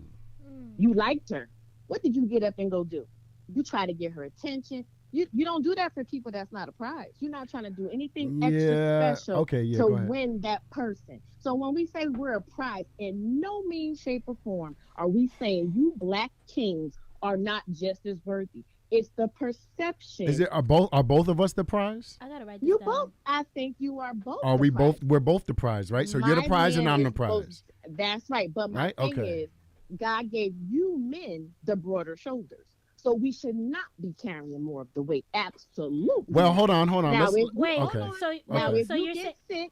[SPEAKER 5] You liked her. What did you get up and go do? You try to get her attention. You don't do that for people that's not a prize. You're not trying to do anything extra
[SPEAKER 2] Yeah.
[SPEAKER 5] special
[SPEAKER 2] Okay. Yeah.
[SPEAKER 5] to
[SPEAKER 2] Go ahead.
[SPEAKER 5] win that person. So when we say we're a prize, in no means, shape, or form are we saying you black kings are not just as worthy. It's the perception.
[SPEAKER 2] Are both of us the prize?
[SPEAKER 3] I gotta write this
[SPEAKER 5] You
[SPEAKER 3] down.
[SPEAKER 5] both. I think you are both.
[SPEAKER 2] Are
[SPEAKER 5] the
[SPEAKER 2] we
[SPEAKER 5] prize.
[SPEAKER 2] both? We're both the prize, right? So you're the
[SPEAKER 5] My
[SPEAKER 2] prize and
[SPEAKER 5] man
[SPEAKER 2] I'm the
[SPEAKER 5] is both-
[SPEAKER 2] prize.
[SPEAKER 5] That's right. But my
[SPEAKER 2] Right?
[SPEAKER 5] thing
[SPEAKER 2] Okay.
[SPEAKER 5] is, God gave you men the broader shoulders. So we should not be carrying more of the weight. Absolutely.
[SPEAKER 2] Well, hold on.
[SPEAKER 5] Now,
[SPEAKER 2] Let's,
[SPEAKER 5] if-
[SPEAKER 3] Wait.
[SPEAKER 2] Okay.
[SPEAKER 3] So
[SPEAKER 5] Now,
[SPEAKER 2] Okay.
[SPEAKER 5] if
[SPEAKER 3] so
[SPEAKER 5] you
[SPEAKER 3] you're
[SPEAKER 5] get
[SPEAKER 3] saying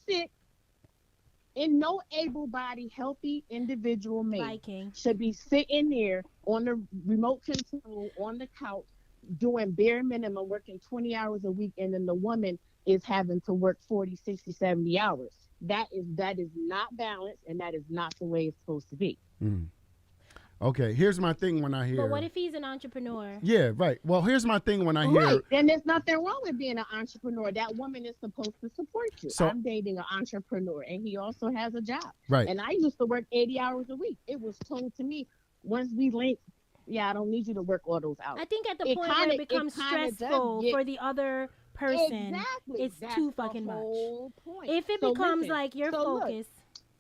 [SPEAKER 5] sick, and no able-bodied, healthy individual male
[SPEAKER 3] Viking.
[SPEAKER 5] should be sitting there on the remote control on the couch doing bare minimum, working 20 hours a week, and then the woman is having to work 40, 60, 70 hours. That is not balanced, and that is not the way it's supposed to be.
[SPEAKER 2] Okay. Here's my thing when I hear.
[SPEAKER 3] But what if he's an entrepreneur?
[SPEAKER 2] Yeah. Right. Well, here's my thing when I hear.
[SPEAKER 5] Right. And there's nothing wrong with being an entrepreneur. That woman is supposed to support you.
[SPEAKER 2] So-
[SPEAKER 5] I'm dating an entrepreneur, and he also has a job.
[SPEAKER 2] Right.
[SPEAKER 5] And I used to work 80 hours a week. It was told to me once we linked, yeah, I don't need you to work all those hours.
[SPEAKER 3] I think at the
[SPEAKER 5] It
[SPEAKER 3] point where
[SPEAKER 5] kinda-
[SPEAKER 3] it becomes
[SPEAKER 5] it kinda does
[SPEAKER 3] stressful
[SPEAKER 5] get-
[SPEAKER 3] for the other person,
[SPEAKER 5] Exactly.
[SPEAKER 3] it's
[SPEAKER 5] That's
[SPEAKER 3] too
[SPEAKER 5] the
[SPEAKER 3] fucking much.
[SPEAKER 5] whole point.
[SPEAKER 3] if it
[SPEAKER 5] So
[SPEAKER 3] becomes
[SPEAKER 5] listen,
[SPEAKER 3] like your
[SPEAKER 5] so look,
[SPEAKER 3] focus,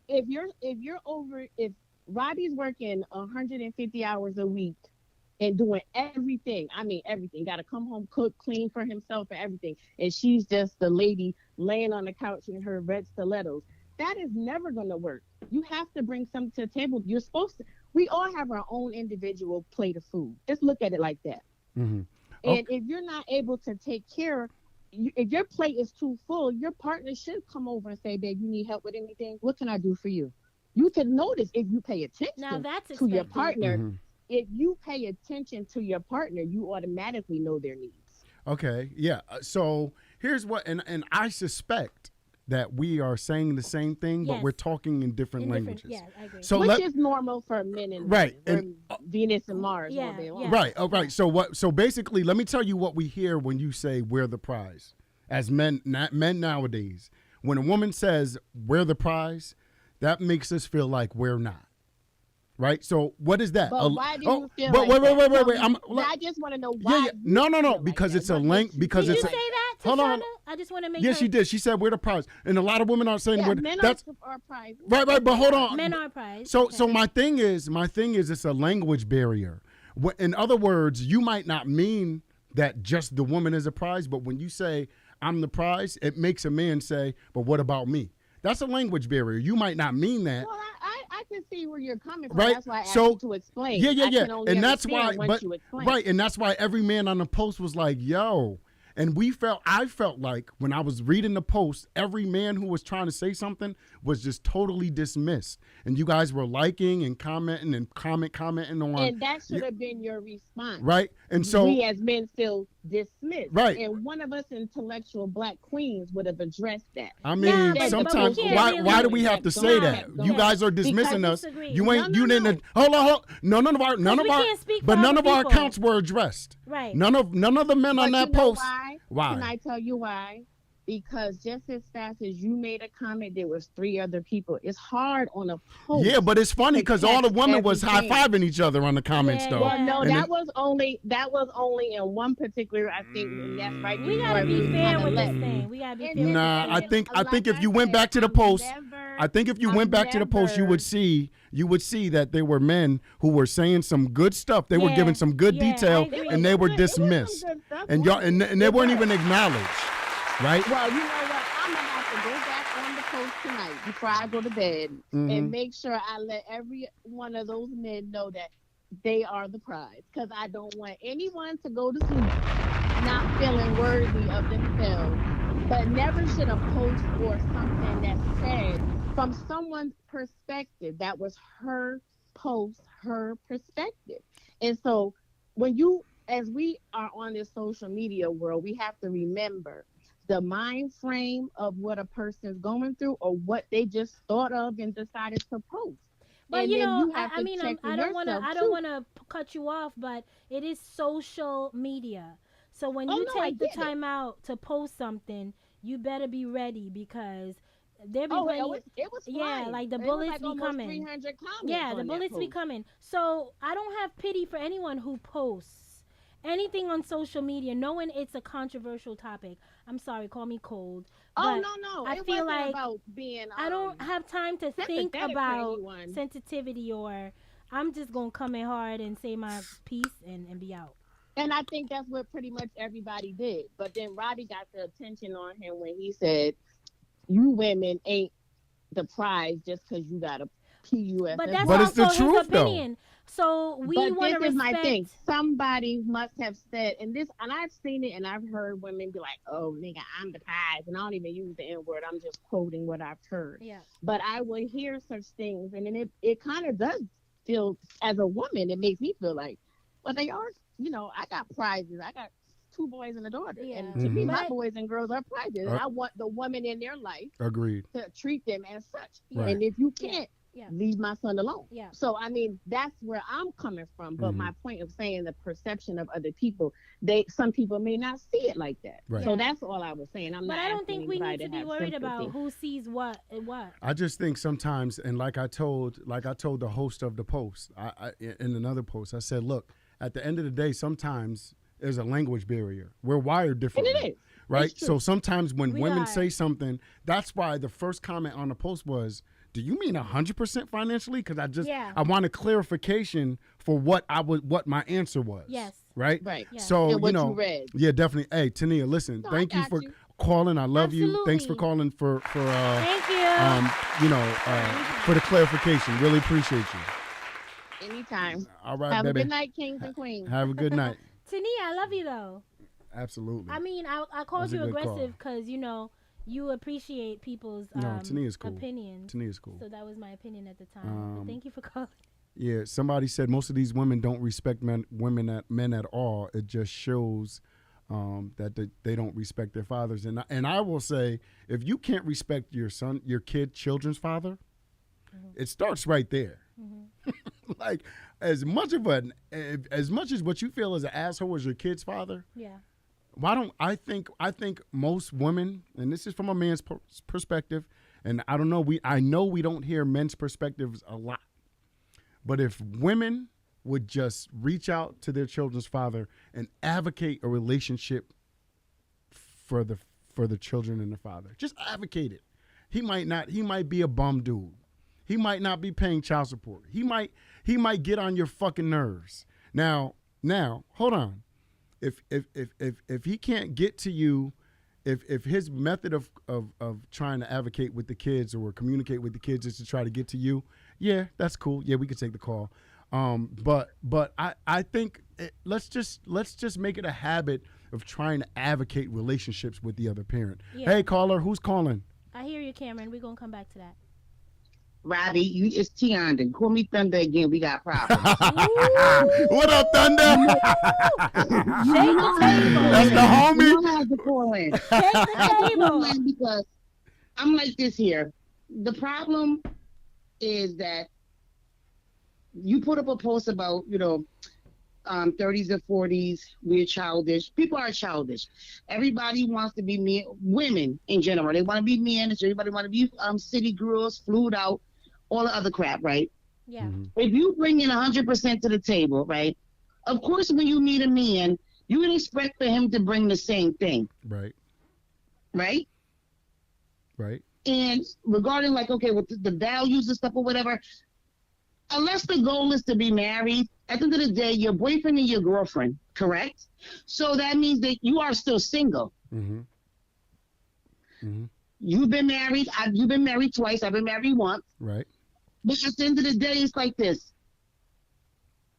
[SPEAKER 5] if Robbie's working 150 hours a week and doing everything, I mean everything, got to come home, cook, clean for himself and everything, and she's just the lady laying on the couch in her red stilettos, that is never going to work. You have to bring something to the table. You're supposed to. We all have our own individual plate of food. Just look at it like that.
[SPEAKER 2] Mhm.
[SPEAKER 5] And if you're not able to take care, if your plate is too full, your partner should come over and say, babe, you need help with anything? What can I do for you? You can notice if you pay attention
[SPEAKER 3] now that's
[SPEAKER 5] to your
[SPEAKER 3] expected.
[SPEAKER 5] partner.
[SPEAKER 2] Mhm.
[SPEAKER 5] If you pay attention to your partner, you automatically know their needs.
[SPEAKER 2] Okay. Yeah. So here's what, and I suspect that we are saying the same thing, but
[SPEAKER 3] Yes.
[SPEAKER 2] we're talking in different
[SPEAKER 3] In
[SPEAKER 2] languages.
[SPEAKER 3] yeah, I agree.
[SPEAKER 2] So
[SPEAKER 5] Which
[SPEAKER 2] let,
[SPEAKER 5] is normal for men and
[SPEAKER 2] Right,
[SPEAKER 5] women.
[SPEAKER 2] and-
[SPEAKER 5] We're Venus and Mars
[SPEAKER 3] Yeah,
[SPEAKER 5] all day long.
[SPEAKER 3] yeah.
[SPEAKER 2] right. Oh, right. So basically, let me tell you what we hear when you say we're the prize. as men nowadays. When a woman says we're the prize, that makes us feel like we're not. Right? So what is that?
[SPEAKER 5] But why do you feel
[SPEAKER 2] but
[SPEAKER 5] like that?
[SPEAKER 2] wait.
[SPEAKER 5] I just want to know why.
[SPEAKER 2] No.
[SPEAKER 5] you feel
[SPEAKER 2] Because
[SPEAKER 5] like
[SPEAKER 2] it's
[SPEAKER 5] that.
[SPEAKER 2] a
[SPEAKER 5] What
[SPEAKER 2] length.
[SPEAKER 5] makes you
[SPEAKER 2] Because
[SPEAKER 3] Did
[SPEAKER 2] it's
[SPEAKER 3] you
[SPEAKER 2] a,
[SPEAKER 3] say that to
[SPEAKER 2] hold on.
[SPEAKER 3] Shauna? I just want to make
[SPEAKER 2] Yeah,
[SPEAKER 3] her.
[SPEAKER 2] she did. She said we're the prize, and a lot of women are saying
[SPEAKER 5] Yeah,
[SPEAKER 2] we're
[SPEAKER 5] men
[SPEAKER 2] that's
[SPEAKER 5] are prizes.
[SPEAKER 2] right. But hold on.
[SPEAKER 3] Men are prized.
[SPEAKER 2] So
[SPEAKER 3] okay.
[SPEAKER 2] so my thing is it's a language barrier. In other words, you might not mean that just the woman is a prize, but when you say I'm the prize, it makes a man say, but what about me? That's a language barrier. You might not mean that.
[SPEAKER 5] Well, I can see where you're coming from.
[SPEAKER 2] Right.
[SPEAKER 5] That's why I asked
[SPEAKER 2] So
[SPEAKER 5] you to explain.
[SPEAKER 2] yeah,
[SPEAKER 5] I can only
[SPEAKER 2] and that's why.
[SPEAKER 5] understand once you explain.
[SPEAKER 2] Right, and that's why every man on the post was like, "Yo." And I felt like when I was reading the post, every man who was trying to say something was just totally dismissed. And you guys were liking and commenting and commenting on.
[SPEAKER 5] And that should have been your response.
[SPEAKER 2] Right. And so
[SPEAKER 5] we as men feel dismissed.
[SPEAKER 2] Right.
[SPEAKER 5] And one of us intellectual black queens would have addressed that.
[SPEAKER 2] I mean,
[SPEAKER 3] but
[SPEAKER 2] sometimes
[SPEAKER 3] we can't
[SPEAKER 2] why
[SPEAKER 3] really
[SPEAKER 2] do we have to say that?
[SPEAKER 5] Go
[SPEAKER 2] You
[SPEAKER 5] ahead.
[SPEAKER 2] guys are dismissing
[SPEAKER 3] Because
[SPEAKER 2] us.
[SPEAKER 3] disagree.
[SPEAKER 2] You ain't
[SPEAKER 5] No,
[SPEAKER 2] you
[SPEAKER 5] no,
[SPEAKER 2] didn't hold on. None of our
[SPEAKER 3] we can't speak
[SPEAKER 2] but
[SPEAKER 3] for
[SPEAKER 2] none
[SPEAKER 3] other
[SPEAKER 2] of our
[SPEAKER 3] people.
[SPEAKER 2] accounts were addressed.
[SPEAKER 3] Right.
[SPEAKER 2] None of the men on
[SPEAKER 5] But
[SPEAKER 2] that
[SPEAKER 5] you know
[SPEAKER 2] post.
[SPEAKER 5] why?
[SPEAKER 2] Why?
[SPEAKER 5] Can I tell you why? Because just as fast as you made a comment, there was 3 other people. It's hard on a post.
[SPEAKER 2] Yeah, but it's funny because all the women was high
[SPEAKER 5] everything.
[SPEAKER 2] fiving each other on the comments
[SPEAKER 3] Yeah,
[SPEAKER 2] though.
[SPEAKER 5] Well, no,
[SPEAKER 2] And
[SPEAKER 5] that
[SPEAKER 2] then-
[SPEAKER 5] was only in one particular. I think and that's right.
[SPEAKER 3] We
[SPEAKER 5] before
[SPEAKER 3] gotta be
[SPEAKER 5] we
[SPEAKER 3] fair
[SPEAKER 5] kinda
[SPEAKER 3] with this
[SPEAKER 5] left.
[SPEAKER 3] thing. We gotta be
[SPEAKER 5] And
[SPEAKER 3] fair.
[SPEAKER 5] then-
[SPEAKER 2] Nah,
[SPEAKER 5] and
[SPEAKER 2] I
[SPEAKER 5] then,
[SPEAKER 2] think
[SPEAKER 5] like
[SPEAKER 2] if you
[SPEAKER 5] I
[SPEAKER 2] went
[SPEAKER 5] said,
[SPEAKER 2] back to the
[SPEAKER 5] I'm
[SPEAKER 2] post,
[SPEAKER 5] never-
[SPEAKER 2] I think if you
[SPEAKER 5] I'm
[SPEAKER 2] went back to the post, you
[SPEAKER 5] never-
[SPEAKER 2] would see that there were men who were saying some good stuff. They were
[SPEAKER 3] Yeah,
[SPEAKER 2] giving some good
[SPEAKER 3] yeah, I
[SPEAKER 2] detail,
[SPEAKER 3] agree.
[SPEAKER 2] and they were
[SPEAKER 5] It was some
[SPEAKER 2] dismissed.
[SPEAKER 5] good stuff,
[SPEAKER 2] And y'all
[SPEAKER 5] wasn't it?
[SPEAKER 2] and they
[SPEAKER 5] It
[SPEAKER 2] weren't
[SPEAKER 5] was.
[SPEAKER 2] even acknowledged, right?
[SPEAKER 5] Well, you know what? I'm gonna have to go back on the post tonight before I go to bed
[SPEAKER 2] Mhm.
[SPEAKER 5] and make sure I let every one of those men know that they are the prize. Because I don't want anyone to go to sleep not feeling worthy of themselves. But never should a post or something that said from someone's perspective, that was her post, her perspective. And so as we are on this social media world, we have to remember the mind frame of what a person's going through or what they just thought of and decided to post.
[SPEAKER 3] But
[SPEAKER 5] And
[SPEAKER 3] you
[SPEAKER 5] then
[SPEAKER 3] know,
[SPEAKER 5] you have
[SPEAKER 3] I
[SPEAKER 5] to
[SPEAKER 3] mean,
[SPEAKER 5] check
[SPEAKER 3] I
[SPEAKER 5] with
[SPEAKER 3] don't
[SPEAKER 5] yourself,
[SPEAKER 3] want
[SPEAKER 5] too.
[SPEAKER 3] to cut you off, but it is social media. So when
[SPEAKER 5] Oh,
[SPEAKER 3] you
[SPEAKER 5] no, I
[SPEAKER 3] take the
[SPEAKER 5] get it.
[SPEAKER 3] time out to post something, you better be ready because there be
[SPEAKER 5] Oh,
[SPEAKER 3] plenty.
[SPEAKER 5] it was
[SPEAKER 3] Yeah,
[SPEAKER 5] flying.
[SPEAKER 3] like the
[SPEAKER 5] It was
[SPEAKER 3] bullets
[SPEAKER 5] like
[SPEAKER 3] be
[SPEAKER 5] almost
[SPEAKER 3] coming.
[SPEAKER 5] 300 comments
[SPEAKER 3] Yeah,
[SPEAKER 5] on
[SPEAKER 3] the
[SPEAKER 5] that
[SPEAKER 3] bullets be
[SPEAKER 5] post.
[SPEAKER 3] coming. So I don't have pity for anyone who posts anything on social media, knowing it's a controversial topic. I'm sorry, call me cold.
[SPEAKER 5] Oh,
[SPEAKER 3] but
[SPEAKER 5] no.
[SPEAKER 3] I
[SPEAKER 5] it
[SPEAKER 3] feel
[SPEAKER 5] wasn't
[SPEAKER 3] like
[SPEAKER 5] about being.
[SPEAKER 3] I don't have time to think
[SPEAKER 5] sympathetic for
[SPEAKER 3] about
[SPEAKER 5] anyone.
[SPEAKER 3] sensitivity, or I'm just gonna come in hard and say my piece and be out.
[SPEAKER 5] And I think that's what pretty much everybody did. But then Robbie got the attention on him when he said, "You women ain't the prize just because you got a PUS."
[SPEAKER 3] But that's
[SPEAKER 2] But it's
[SPEAKER 3] also
[SPEAKER 2] the
[SPEAKER 3] his
[SPEAKER 2] truth, though.
[SPEAKER 3] opinion. So we
[SPEAKER 5] But
[SPEAKER 3] want to
[SPEAKER 5] this is
[SPEAKER 3] respect.
[SPEAKER 5] my thing. Somebody must have said, and I've seen it, and I've heard women be like, "Oh, nigga, I'm the prize," and I don't even use the N word. I'm just quoting what I've heard.
[SPEAKER 3] Yeah.
[SPEAKER 5] But I will hear such things, and then it kind of does feel, as a woman, it makes me feel like, well, they are. You know, I got prizes. I got 2 boys and a daughter,
[SPEAKER 3] Yeah.
[SPEAKER 5] and to me,
[SPEAKER 2] Mhm.
[SPEAKER 5] my
[SPEAKER 3] But-
[SPEAKER 5] boys and girls are prizes, and I want the woman in their life
[SPEAKER 2] Agreed.
[SPEAKER 5] to treat them as such.
[SPEAKER 2] Right.
[SPEAKER 5] And if you can't,
[SPEAKER 3] Yeah.
[SPEAKER 5] leave my son alone.
[SPEAKER 3] Yeah.
[SPEAKER 5] So I mean, that's where I'm coming from. But
[SPEAKER 2] Mhm.
[SPEAKER 5] my point of saying the perception of other people, some people may not see it like that.
[SPEAKER 2] Right.
[SPEAKER 5] So
[SPEAKER 3] Yeah.
[SPEAKER 5] that's all I was saying. I'm
[SPEAKER 3] But
[SPEAKER 5] not.
[SPEAKER 3] I don't
[SPEAKER 5] asking
[SPEAKER 3] think we
[SPEAKER 5] anybody
[SPEAKER 3] need to be
[SPEAKER 5] have
[SPEAKER 3] worried
[SPEAKER 5] sympathy.
[SPEAKER 3] about who sees what and what.
[SPEAKER 2] I just think sometimes, and like I told the host of the post, I in another post, I said, look, at the end of the day, sometimes there's a language barrier. We're wired
[SPEAKER 5] And
[SPEAKER 2] differently.
[SPEAKER 5] it is.
[SPEAKER 2] Right?
[SPEAKER 5] It's true.
[SPEAKER 2] So sometimes when
[SPEAKER 3] We
[SPEAKER 2] women
[SPEAKER 3] are.
[SPEAKER 2] say something, that's why the first comment on the post was, do you mean 100% financially? Because
[SPEAKER 3] Yeah.
[SPEAKER 2] I want a clarification for what my answer was.
[SPEAKER 3] Yes.
[SPEAKER 2] Right?
[SPEAKER 5] Right.
[SPEAKER 3] Yeah.
[SPEAKER 2] So,
[SPEAKER 5] And what
[SPEAKER 2] you know,
[SPEAKER 5] you read.
[SPEAKER 2] yeah, definitely. Hey, Tania, listen,
[SPEAKER 5] No, I
[SPEAKER 2] thank you
[SPEAKER 5] got
[SPEAKER 2] for
[SPEAKER 5] you.
[SPEAKER 2] calling. I love you. Thanks for
[SPEAKER 3] Absolutely.
[SPEAKER 2] calling for
[SPEAKER 3] Thank you.
[SPEAKER 2] for the clarification. Really appreciate you.
[SPEAKER 5] Anytime.
[SPEAKER 2] All right,
[SPEAKER 5] Have
[SPEAKER 2] baby.
[SPEAKER 5] a good night, kings and queens.
[SPEAKER 2] Have a good night.
[SPEAKER 3] Tania, I love you though.
[SPEAKER 2] Absolutely.
[SPEAKER 3] I mean, I called
[SPEAKER 2] That's a
[SPEAKER 3] you
[SPEAKER 2] good call.
[SPEAKER 3] aggressive because you appreciate people's
[SPEAKER 2] No, Tania's cool.
[SPEAKER 3] opinions.
[SPEAKER 2] Tania's cool.
[SPEAKER 3] So that was my opinion at the time. But thank you for calling.
[SPEAKER 2] Yeah, somebody said most of these women don't respect men at all. It just shows that they don't respect their fathers. And I will say, if you can't respect your children's father, it starts right there. Like as much as what you feel as an asshole as your kid's father,
[SPEAKER 3] Yeah.
[SPEAKER 2] I think most women, and this is from a man's perspective, and I don't know, I know we don't hear men's perspectives a lot, but if women would just reach out to their children's father and advocate a relationship for the children and the father, just advocate it. He might be a bum dude. He might not be paying child support. He might get on your fucking nerves. Now, hold on. If he can't get to you, if his method of trying to advocate with the kids or communicate with the kids is to try to get to you, yeah, that's cool. Yeah, we can take the call. But I think let's just make it a habit of trying to advocate relationships with the other parent.
[SPEAKER 3] Yeah.
[SPEAKER 2] Hey, caller, who's calling?
[SPEAKER 3] I hear you, Cameron. We're gonna come back to that.
[SPEAKER 6] Robbie, it's Tianda. Call me Thunder again. We got problems.
[SPEAKER 2] What up, Thunder?
[SPEAKER 3] Shake the table.
[SPEAKER 2] That's the homie.
[SPEAKER 6] You don't have to call in.
[SPEAKER 3] Shake the table.
[SPEAKER 6] Because I'm like this here. The problem is that you put up a post about, 30s and 40s, we're childish. People are childish. Everybody wants to be men, women in general. They want to be managed. Everybody want to be city girls, flued out, all the other crap, right?
[SPEAKER 3] Yeah.
[SPEAKER 6] If you bring in 100% to the table, right? Of course, when you meet a man, you would expect for him to bring the same thing.
[SPEAKER 2] Right.
[SPEAKER 6] Right?
[SPEAKER 2] Right.
[SPEAKER 6] And regarding with the values and stuff or whatever, unless the goal is to be married, at the end of the day, your boyfriend and your girlfriend, correct? So that means that you are still single.
[SPEAKER 2] Mm-hmm. Mm-hmm.
[SPEAKER 6] You've been married. You've been married twice. I've been married once.
[SPEAKER 2] Right.
[SPEAKER 6] But at the end of the day, it's like this.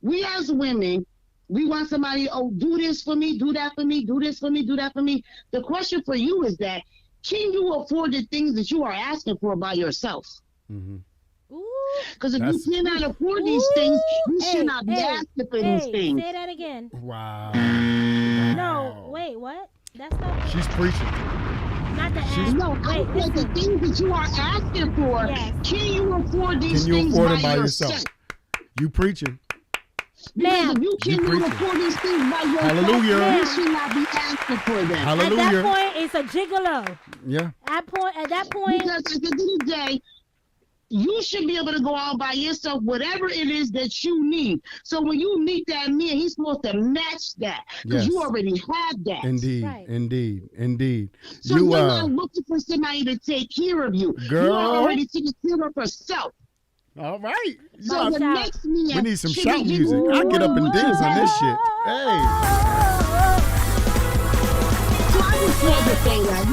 [SPEAKER 6] We as women, we want somebody, do this for me, do that for me, do this for me, do that for me. The question for you is that, can you afford the things that you are asking for by yourself?
[SPEAKER 2] Mm-hmm.
[SPEAKER 6] Because if you cannot afford these things, you should not be asking for these things.
[SPEAKER 3] Say that again.
[SPEAKER 2] Wow.
[SPEAKER 3] No, wait, what? That's not.
[SPEAKER 2] She's preaching.
[SPEAKER 3] Not the ask.
[SPEAKER 6] No,
[SPEAKER 3] Wait,
[SPEAKER 6] I said the things that you are asking for,
[SPEAKER 3] Yes.
[SPEAKER 6] can you afford these
[SPEAKER 2] Can you
[SPEAKER 6] things
[SPEAKER 2] afford
[SPEAKER 6] by
[SPEAKER 2] them by
[SPEAKER 6] yourself?
[SPEAKER 2] yourself? You preaching.
[SPEAKER 6] Because if you
[SPEAKER 2] You
[SPEAKER 6] cannot
[SPEAKER 2] preaching.
[SPEAKER 6] afford these things by yourself,
[SPEAKER 2] Hallelujah.
[SPEAKER 6] you should not be asking for them.
[SPEAKER 3] At that
[SPEAKER 2] Hallelujah.
[SPEAKER 3] point, it's a gigolo.
[SPEAKER 2] Yeah.
[SPEAKER 3] At that point,
[SPEAKER 6] Because at the end of the day, you should be able to go out by yourself, whatever it is that you need. So when you meet that man, he's supposed to match that because you
[SPEAKER 2] Yes.
[SPEAKER 6] already have that.
[SPEAKER 2] Indeed.
[SPEAKER 3] Right.
[SPEAKER 2] Indeed.
[SPEAKER 6] So
[SPEAKER 2] You
[SPEAKER 6] you're not looking for somebody to take care of you.
[SPEAKER 2] Girl.
[SPEAKER 6] You are already taking care of yourself.
[SPEAKER 2] all right.
[SPEAKER 6] So the
[SPEAKER 3] shout.
[SPEAKER 6] next man
[SPEAKER 2] We need some
[SPEAKER 6] should
[SPEAKER 2] shout
[SPEAKER 6] be
[SPEAKER 2] music.
[SPEAKER 6] you.
[SPEAKER 2] I get up and dance on this shit. Hey.
[SPEAKER 6] So I just had to say that,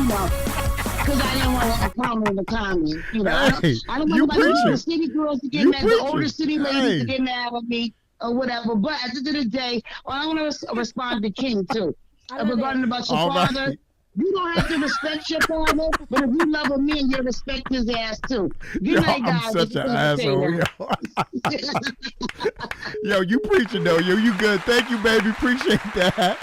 [SPEAKER 6] because I didn't want to comment in the comments.
[SPEAKER 2] Hey,
[SPEAKER 6] I don't
[SPEAKER 2] you
[SPEAKER 6] want nobody
[SPEAKER 2] preaching.
[SPEAKER 6] the city girls to get
[SPEAKER 2] You
[SPEAKER 6] mad, the
[SPEAKER 2] preaching.
[SPEAKER 6] older city ladies
[SPEAKER 2] Hey.
[SPEAKER 6] to get mad at me or whatever. But at the end of the day, I want to respond to King too.
[SPEAKER 3] I love
[SPEAKER 6] Regarding
[SPEAKER 3] it.
[SPEAKER 6] about your
[SPEAKER 2] All right.
[SPEAKER 6] father, you don't have to respect your father, but if you love a man, you respect his ass too. Good
[SPEAKER 2] Yo,
[SPEAKER 6] night, guys.
[SPEAKER 2] I'm such
[SPEAKER 6] I
[SPEAKER 2] an
[SPEAKER 6] just wanted
[SPEAKER 2] asshole.
[SPEAKER 6] to say that.
[SPEAKER 2] Yo, you preaching though. Yo, you good. Thank you, baby. Appreciate that.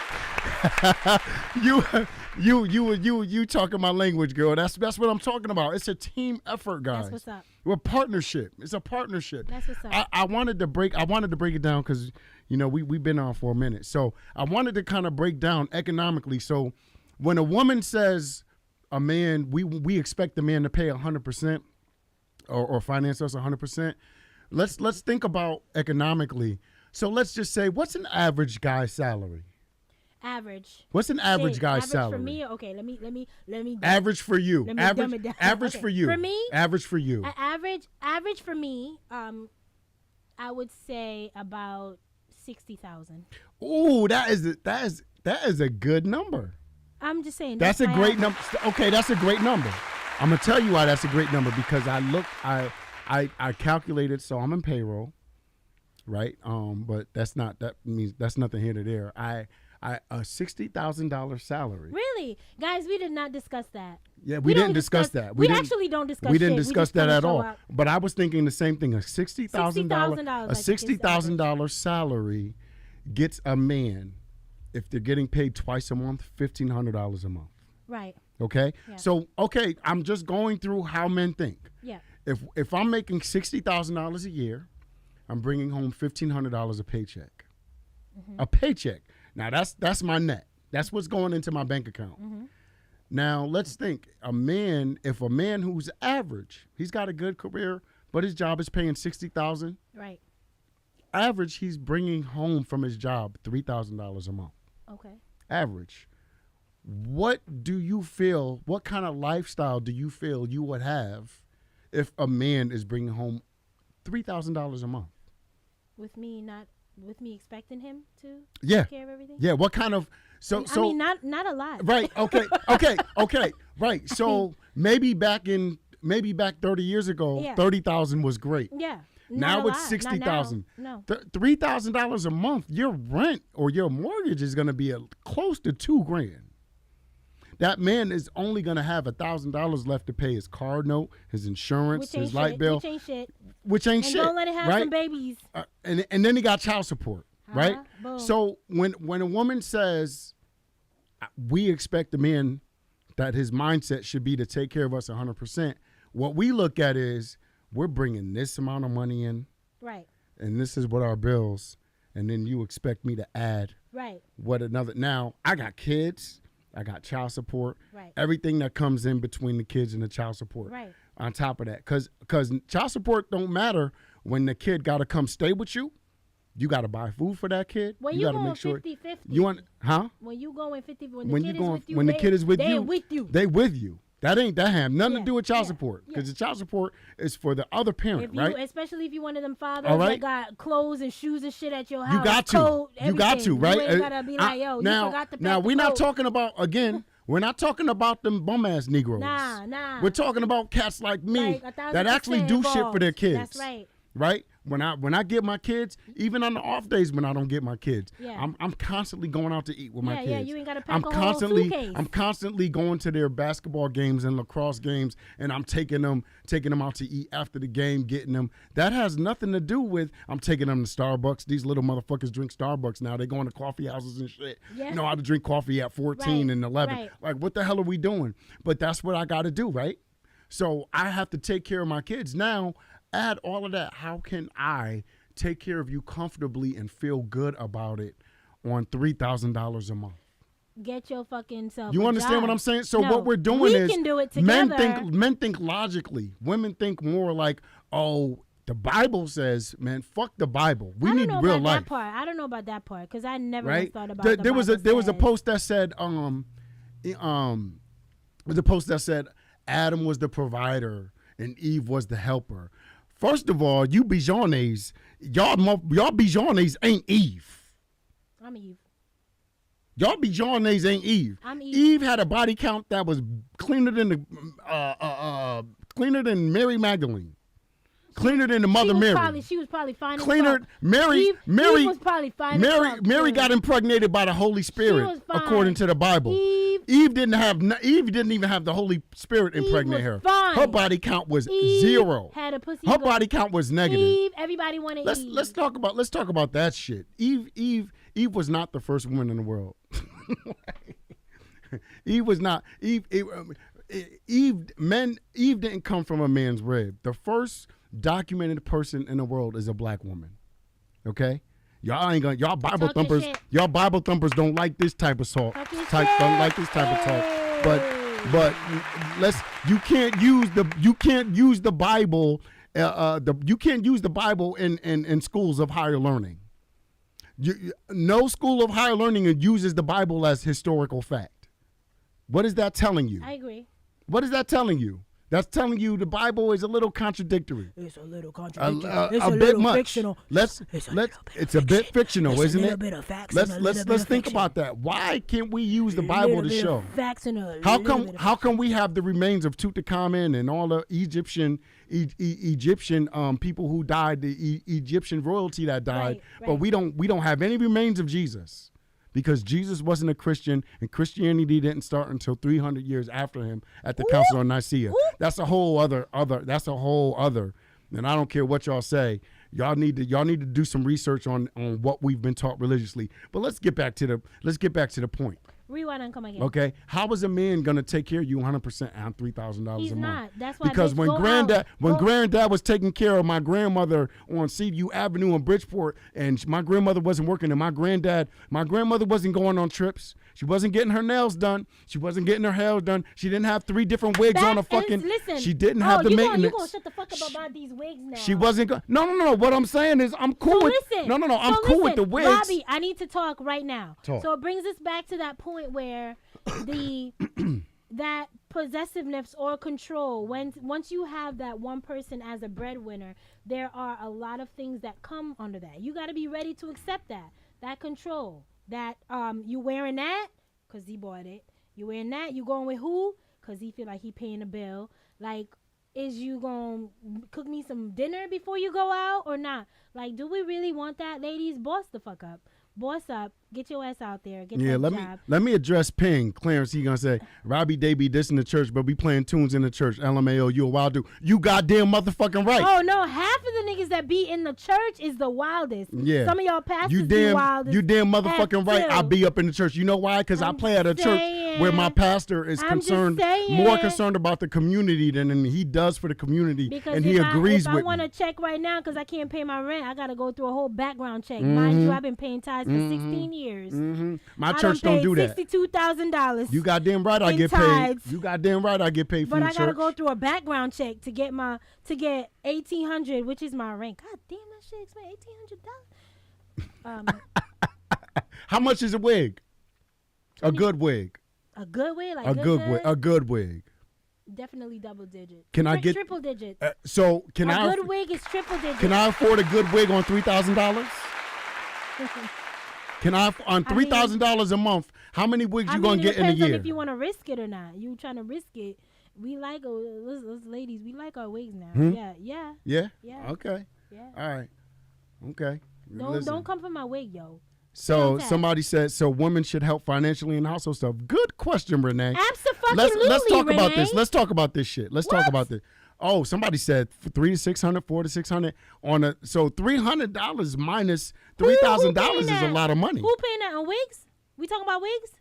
[SPEAKER 2] you talking my language, girl. That's what I'm talking about. It's a team effort, guys.
[SPEAKER 3] That's what's up.
[SPEAKER 2] We're a partnership. It's a partnership.
[SPEAKER 3] That's what's up.
[SPEAKER 2] I wanted to break it down because we've been on for a minute. So I wanted to kind of break down economically. So when a woman says a man, we expect the man to pay 100% or finance us 100%. Let's think about economically. So let's just say, what's an average guy's salary?
[SPEAKER 3] Average.
[SPEAKER 2] What's an average
[SPEAKER 3] Shit,
[SPEAKER 2] guy's
[SPEAKER 3] average
[SPEAKER 2] salary?
[SPEAKER 3] for me. Okay, let me.
[SPEAKER 2] Average for you.
[SPEAKER 3] Let me dumb
[SPEAKER 2] Average.
[SPEAKER 3] it down.
[SPEAKER 2] Average
[SPEAKER 3] Okay.
[SPEAKER 2] for you.
[SPEAKER 3] For me?
[SPEAKER 2] Average for you.
[SPEAKER 3] Average for me. I would say about 60,000.
[SPEAKER 2] Ooh, that is a good number.
[SPEAKER 3] I'm just saying.
[SPEAKER 2] That's a
[SPEAKER 3] my
[SPEAKER 2] great
[SPEAKER 3] average.
[SPEAKER 2] number. Okay, that's a great number. I'm gonna tell you why that's a great number because I calculated. So I'm in payroll, right? But that's nothing here to there. A $60,000 salary.
[SPEAKER 3] Really, guys, we did not discuss that.
[SPEAKER 2] Yeah, we didn't discuss that.
[SPEAKER 3] We
[SPEAKER 2] didn't-
[SPEAKER 3] actually don't discuss.
[SPEAKER 2] We didn't
[SPEAKER 3] shit.
[SPEAKER 2] discuss
[SPEAKER 3] just
[SPEAKER 2] that
[SPEAKER 3] kinda
[SPEAKER 2] at
[SPEAKER 3] show
[SPEAKER 2] all.
[SPEAKER 3] up.
[SPEAKER 2] But I was thinking the same thing. A $60,000
[SPEAKER 3] $60,000
[SPEAKER 2] a $60,000 salary gets a man, if they're getting paid twice a month, $1,500 a month.
[SPEAKER 3] Right.
[SPEAKER 2] Okay.
[SPEAKER 3] Yeah.
[SPEAKER 2] So I'm just going through how men think.
[SPEAKER 3] Yeah.
[SPEAKER 2] If I'm making $60,000 a year, I'm bringing home $1,500 a paycheck.
[SPEAKER 3] Mm-hmm.
[SPEAKER 2] A paycheck. Now that's my net. That's what's going into my bank account.
[SPEAKER 3] Mm-hmm.
[SPEAKER 2] Now, let's think. If a man who's average, he's got a good career, but his job is paying $60,000.
[SPEAKER 3] Right.
[SPEAKER 2] Average, he's bringing home from his job $3,000 a month.
[SPEAKER 3] Okay.
[SPEAKER 2] Average. What kind of lifestyle do you feel you would have if a man is bringing home $3,000 a month?
[SPEAKER 3] With me expecting him to
[SPEAKER 2] Yeah.
[SPEAKER 3] take care of everything?
[SPEAKER 2] Yeah, what kind of so
[SPEAKER 3] I mean, not a lot.
[SPEAKER 2] right, okay. Right. So maybe back 30 years ago,
[SPEAKER 3] Yeah.
[SPEAKER 2] 30,000 was great.
[SPEAKER 3] Yeah.
[SPEAKER 2] Now
[SPEAKER 3] Not a
[SPEAKER 2] it's
[SPEAKER 3] lot.
[SPEAKER 2] 60,000.
[SPEAKER 3] No.
[SPEAKER 2] $3,000 a month, your rent or your mortgage is going to be close to $2,000. That man is only going to have $1,000 left to pay his car note, his insurance, his light bill,
[SPEAKER 3] Which ain't shit.
[SPEAKER 2] which ain't
[SPEAKER 3] And
[SPEAKER 2] shit.
[SPEAKER 3] don't let it have
[SPEAKER 2] right?
[SPEAKER 3] some babies.
[SPEAKER 2] And then he got child support, right?
[SPEAKER 3] Boom.
[SPEAKER 2] So when a woman says we expect the man that his mindset should be to take care of us 100%, what we look at is we're bringing this amount of money in,
[SPEAKER 3] Right.
[SPEAKER 2] and this is what our bills, and then you expect me to add
[SPEAKER 3] Right.
[SPEAKER 2] what another. Now I got kids, I got child support,
[SPEAKER 3] Right.
[SPEAKER 2] everything that comes in between the kids and the child support.
[SPEAKER 3] Right.
[SPEAKER 2] On top of that, because child support don't matter when the kid got to come stay with you. You got to buy food for that kid.
[SPEAKER 3] When
[SPEAKER 2] you
[SPEAKER 3] you
[SPEAKER 2] got to
[SPEAKER 3] going
[SPEAKER 2] make sure
[SPEAKER 3] 50-50.
[SPEAKER 2] you want, huh?
[SPEAKER 3] When you going 50, when
[SPEAKER 2] When
[SPEAKER 3] the
[SPEAKER 2] you
[SPEAKER 3] kid
[SPEAKER 2] going,
[SPEAKER 3] is with you,
[SPEAKER 2] when the kid is with
[SPEAKER 3] they
[SPEAKER 2] you,
[SPEAKER 3] with you.
[SPEAKER 2] they with you. That have nothing
[SPEAKER 3] Yeah,
[SPEAKER 2] to do with child
[SPEAKER 3] yeah,
[SPEAKER 2] support, because
[SPEAKER 3] yeah.
[SPEAKER 2] the child support is for the other parent,
[SPEAKER 3] If you,
[SPEAKER 2] right?
[SPEAKER 3] especially if you one of them fathers
[SPEAKER 2] All right.
[SPEAKER 3] that got clothes and shoes and shit at your house.
[SPEAKER 2] You got to.
[SPEAKER 3] Coat,
[SPEAKER 2] You got to,
[SPEAKER 3] everything.
[SPEAKER 2] right?
[SPEAKER 3] You ain't gotta be like, yo,
[SPEAKER 2] now,
[SPEAKER 3] you forgot to pack
[SPEAKER 2] now
[SPEAKER 3] the
[SPEAKER 2] we're not
[SPEAKER 3] coat.
[SPEAKER 2] talking about, again, we're not talking about them bum ass Negroes.
[SPEAKER 3] Nah.
[SPEAKER 2] We're talking about cats like me
[SPEAKER 3] Like 1,000%
[SPEAKER 2] that actually do shit for their
[SPEAKER 3] involved.
[SPEAKER 2] kids.
[SPEAKER 3] That's right.
[SPEAKER 2] Right? When I get my kids, even on the off days when I don't get my kids,
[SPEAKER 3] Yeah.
[SPEAKER 2] I'm constantly going out to eat with my
[SPEAKER 3] Yeah,
[SPEAKER 2] kids.
[SPEAKER 3] yeah, you ain't gotta pack
[SPEAKER 2] I'm
[SPEAKER 3] a whole
[SPEAKER 2] constantly
[SPEAKER 3] suitcase.
[SPEAKER 2] I'm constantly going to their basketball games and lacrosse games, and I'm taking them out to eat after the game, getting them. That has nothing to do with I'm taking them to Starbucks. These little motherfuckers drink Starbucks now. They going to coffee houses and shit.
[SPEAKER 3] Yeah.
[SPEAKER 2] You know how to drink coffee at 14
[SPEAKER 3] Right,
[SPEAKER 2] and 11.
[SPEAKER 3] right.
[SPEAKER 2] Like, what the hell are we doing? But that's what I got to do, right? So I have to take care of my kids. Now, add all of that. How can I take care of you comfortably and feel good about it on $3,000 a month?
[SPEAKER 3] Get your fucking self.
[SPEAKER 2] You
[SPEAKER 3] a
[SPEAKER 2] understand
[SPEAKER 3] job.
[SPEAKER 2] what I'm saying? So
[SPEAKER 3] No,
[SPEAKER 2] what we're doing
[SPEAKER 3] we
[SPEAKER 2] is
[SPEAKER 3] can do it
[SPEAKER 2] men
[SPEAKER 3] together.
[SPEAKER 2] think logically. Women think more like, oh, the Bible says, man, fuck the Bible. We
[SPEAKER 3] I
[SPEAKER 2] need
[SPEAKER 3] don't know
[SPEAKER 2] real
[SPEAKER 3] about
[SPEAKER 2] life.
[SPEAKER 3] that part. I don't know about that part because I never
[SPEAKER 2] Right?
[SPEAKER 3] thought about
[SPEAKER 2] There was a
[SPEAKER 3] Bible
[SPEAKER 2] post that said Adam was the provider and Eve was the helper. First of all, you Bijones, y'all Bijones ain't Eve.
[SPEAKER 3] I'm Eve.
[SPEAKER 2] Y'all Bijones ain't Eve.
[SPEAKER 3] I'm Eve.
[SPEAKER 2] Eve had a body count that was cleaner than Mary Magdalene. Cleaner than the Mother Mary.
[SPEAKER 3] She was probably fine.
[SPEAKER 2] Cleaner.
[SPEAKER 3] as fuck.
[SPEAKER 2] Mary
[SPEAKER 3] Eve was probably fine. as fuck,
[SPEAKER 2] Mary
[SPEAKER 3] too.
[SPEAKER 2] got impregnated by the Holy Spirit,
[SPEAKER 3] was fine.
[SPEAKER 2] according to the Bible. Eve didn't even have the Holy Spirit impregnate
[SPEAKER 3] was
[SPEAKER 2] her.
[SPEAKER 3] fine.
[SPEAKER 2] Her body count was
[SPEAKER 3] Eve
[SPEAKER 2] 0.
[SPEAKER 3] Had a pussy.
[SPEAKER 2] Her
[SPEAKER 3] go-
[SPEAKER 2] body count was negative.
[SPEAKER 3] Eve. Everybody wanted Eve.
[SPEAKER 2] Let's talk about that shit. Eve was not the first woman in the world. Eve was not. Eve didn't come from a man's rib. The first documented person in the world is a black woman. Okay? Y'all Bible
[SPEAKER 3] Talking
[SPEAKER 2] thumpers,
[SPEAKER 3] shit.
[SPEAKER 2] y'all Bible thumpers don't like this type of talk.
[SPEAKER 3] Talking
[SPEAKER 2] Don't like this type of talk. But you can't use the Bible you can't use the Bible in schools of higher learning. No school of higher learning uses the Bible as historical fact. What is that telling you?
[SPEAKER 3] I agree.
[SPEAKER 2] What is that telling you? That's telling you the Bible is a little contradictory.
[SPEAKER 7] It's a little contradictory.
[SPEAKER 2] It's a bit
[SPEAKER 7] little
[SPEAKER 2] much.
[SPEAKER 7] fictional.
[SPEAKER 2] It's a bit fictional,
[SPEAKER 7] It's
[SPEAKER 2] isn't
[SPEAKER 7] a little
[SPEAKER 2] it?
[SPEAKER 7] bit of facts
[SPEAKER 2] Let's
[SPEAKER 7] and a little bit
[SPEAKER 2] let's
[SPEAKER 7] of
[SPEAKER 2] think
[SPEAKER 7] fiction.
[SPEAKER 2] about that. Why can't we use the Bible to show?
[SPEAKER 3] Facts and a
[SPEAKER 2] How
[SPEAKER 3] little
[SPEAKER 2] come
[SPEAKER 3] bit of
[SPEAKER 2] how come we have the remains of Tutankhamun and all the Egyptian people who died, the Egyptian royalty that died,
[SPEAKER 3] Right,
[SPEAKER 2] but
[SPEAKER 3] right.
[SPEAKER 2] we don't have any remains of Jesus? Because Jesus wasn't a Christian, and Christianity didn't start until 300 years after him at the Council of Nicaea. That's a whole other. And I don't care what y'all say. Y'all need to do some research on what we've been taught religiously. But let's get back to the point.
[SPEAKER 3] Rewind and come again.
[SPEAKER 2] Okay, how is a man gonna take care of you 100% on $3,000 a month?
[SPEAKER 3] He's not. That's why.
[SPEAKER 2] Because
[SPEAKER 3] bitch,
[SPEAKER 2] when
[SPEAKER 3] go out.
[SPEAKER 2] granddad was taking care of my grandmother on Seaview Avenue in Bridgeport, and my grandmother wasn't working, and my grandmother wasn't going on trips. She wasn't getting her nails done. She wasn't getting her hair done. She didn't have 3 different wigs on a fucking.
[SPEAKER 3] Listen,
[SPEAKER 2] she didn't have the maintenance.
[SPEAKER 3] You gonna shut the fuck up about these wigs now?
[SPEAKER 2] She wasn't. No. What I'm saying is, I'm cool with.
[SPEAKER 3] Listen,
[SPEAKER 2] No. I'm cool with the wigs.
[SPEAKER 3] Robbie, I need to talk right now.
[SPEAKER 2] Talk.
[SPEAKER 3] So it brings us back to that point where that possessiveness or control. Once you have that one person as a breadwinner, there are a lot of things that come under that. You got to be ready to accept that control. That you wearing that because he bought it. You wearing that. You going with who? Because he feel like he paying a bill. Like, is you gonna cook me some dinner before you go out or not? Like, do we really want that, ladies? Boss the fuck up. Boss up. Get your ass out there. Get that job.
[SPEAKER 2] Let me address Ping. Clarence, he gonna say, Robbie Day be this in the church, but we playing tunes in the church. LMAO, you a wild dude. You goddamn motherfucking right.
[SPEAKER 3] Oh no, half of the niggas that be in the church is the wildest.
[SPEAKER 2] Yeah.
[SPEAKER 3] Some of y'all pastors be wildest.
[SPEAKER 2] You damn motherfucking right.
[SPEAKER 3] too.
[SPEAKER 2] I be up in the church. You know why? Because I play at a church where my pastor is more concerned about the community than he does for the community,
[SPEAKER 3] because
[SPEAKER 2] and he agrees
[SPEAKER 3] with
[SPEAKER 2] with
[SPEAKER 3] me. If I want to check right now because I can't pay my rent, I got to go through a whole background check. Mind you, I've been paying tithes for 16 years.
[SPEAKER 2] My church don't do that.
[SPEAKER 3] $62,000.
[SPEAKER 2] You goddamn right I get
[SPEAKER 3] tithes.
[SPEAKER 2] paid. You goddamn right I get paid from
[SPEAKER 3] but
[SPEAKER 2] the
[SPEAKER 3] I
[SPEAKER 2] church.
[SPEAKER 3] gotta go through a background check to get $1,800, which is my rent. God damn, that shit expensive. $1,800.
[SPEAKER 2] How much is a wig? A good wig.
[SPEAKER 3] A good wig, like
[SPEAKER 2] A good wig. A good wig.
[SPEAKER 3] Definitely double digit.
[SPEAKER 2] Can I get
[SPEAKER 3] triple digits?
[SPEAKER 2] So can
[SPEAKER 3] a
[SPEAKER 2] I?
[SPEAKER 3] good wig is triple digits.
[SPEAKER 2] Can I afford a good wig on $3,000? Can I on $3,000 a month? How many wigs you gonna get in a
[SPEAKER 3] depends on
[SPEAKER 2] year?
[SPEAKER 3] if you want to risk it or not. You trying to risk it? We like us ladies. We like our wigs now. Yeah.
[SPEAKER 2] Yeah.
[SPEAKER 3] Yeah.
[SPEAKER 2] Okay.
[SPEAKER 3] Yeah.
[SPEAKER 2] All right. Okay.
[SPEAKER 3] Don't come for my wig, yo.
[SPEAKER 2] So somebody said, so women should help financially in household stuff. Good question, Renee.
[SPEAKER 3] Absolutely.
[SPEAKER 2] Let's talk
[SPEAKER 3] Renee.
[SPEAKER 2] about this. Let's talk about this shit. Let's talk about this. Oh, somebody said $300 to $600, $400 to $600 on a. So $300 minus $3,000 is a lot of money.
[SPEAKER 3] Who paying that on wigs? We talking about wigs?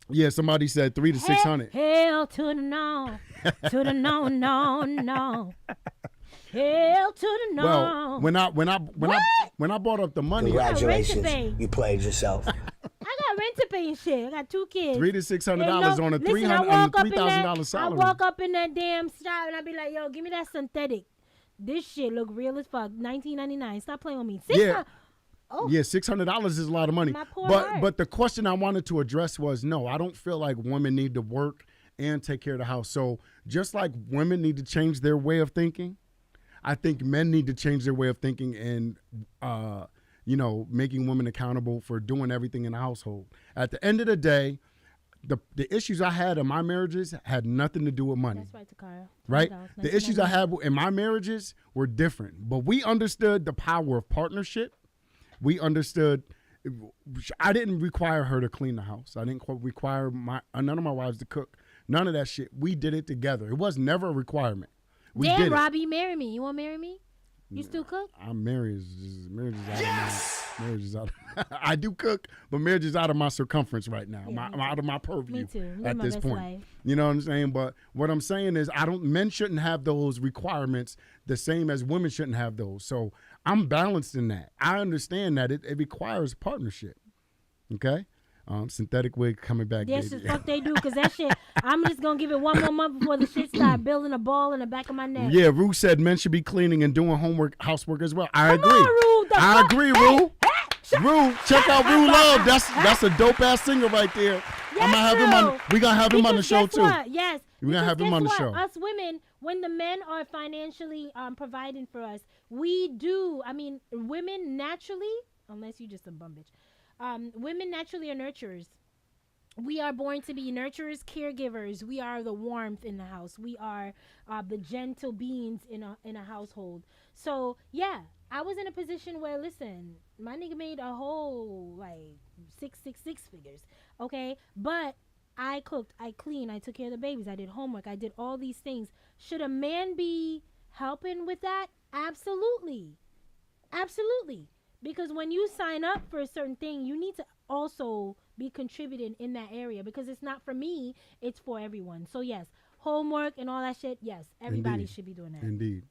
[SPEAKER 2] Yeah, somebody said $300 to $600.
[SPEAKER 3] Hell to the no, to the no, no. Hell to the no.
[SPEAKER 2] Well, when I brought up the money,
[SPEAKER 7] Congratulations, you played yourself.
[SPEAKER 3] I got rent to pay and shit. I got 2 kids.
[SPEAKER 2] $300 to $600 on a $3,000 salary.
[SPEAKER 3] I walk up in that damn shop and I be like, yo, give me that synthetic. This shit look real as fuck. $19.99. Stop playing with me.
[SPEAKER 2] Yeah.
[SPEAKER 3] Oh.
[SPEAKER 2] Yeah, $600 is a lot of money.
[SPEAKER 3] My poor heart.
[SPEAKER 2] But the question I wanted to address was, no, I don't feel like women need to work and take care of the house. So just like women need to change their way of thinking, I think men need to change their way of thinking and, making women accountable for doing everything in the household. At the end of the day, the issues I had in my marriages had nothing to do with money.
[SPEAKER 3] That's right, Takara.
[SPEAKER 2] Right? The issues I had in my marriages were different. But we understood the power of partnership. We understood. I didn't require her to clean the house. I didn't require none of my wives to cook. None of that shit. We did it together. It was never a requirement. We did it.
[SPEAKER 3] Robbie, marry me. You want to marry me? You still cook?
[SPEAKER 2] I'm married. Marriage is out of my. Marriage is out. I do cook, but marriage is out of my circumference right now. Out of my purview.
[SPEAKER 3] Me too.
[SPEAKER 2] At this point, you know what I'm saying. But what I'm saying is, men shouldn't have those requirements the same as women shouldn't have those. So I'm balanced in that. I understand that it requires partnership. Okay. Synthetic wig coming back.
[SPEAKER 3] Yes, the fuck they do, because that shit, I'm just going to give it one more month before the shit start building a ball in the back of my neck.
[SPEAKER 2] Yeah, Rue said men should be cleaning and doing housework as well. I agree.
[SPEAKER 3] On, Rue,
[SPEAKER 2] I agree, Rue. Rue, check out Rue Love. That's a dope ass singer right there.
[SPEAKER 3] Yes,
[SPEAKER 2] I'm gonna have him on. We gonna have him on the show too.
[SPEAKER 3] What? Yes,
[SPEAKER 2] we're gonna have him on the show.
[SPEAKER 3] Us women, when the men are financially providing for us, we do. I mean, women naturally, unless you just a bum bitch, women naturally are nurturers. We are born to be nurturers, caregivers. We are the warmth in the house. We are the gentle beings in a household. So yeah, I was in a position where, listen, my nigga made a whole like six figures, okay? But I cooked, I cleaned, I took care of the babies, I did homework, I did all these things. Should a man be helping with that? Absolutely. Because when you sign up for a certain thing, you need to also be contributing in that area because it's not for me, it's for everyone. So yes, homework and all that shit, yes, everybody should be doing that.
[SPEAKER 2] Indeed.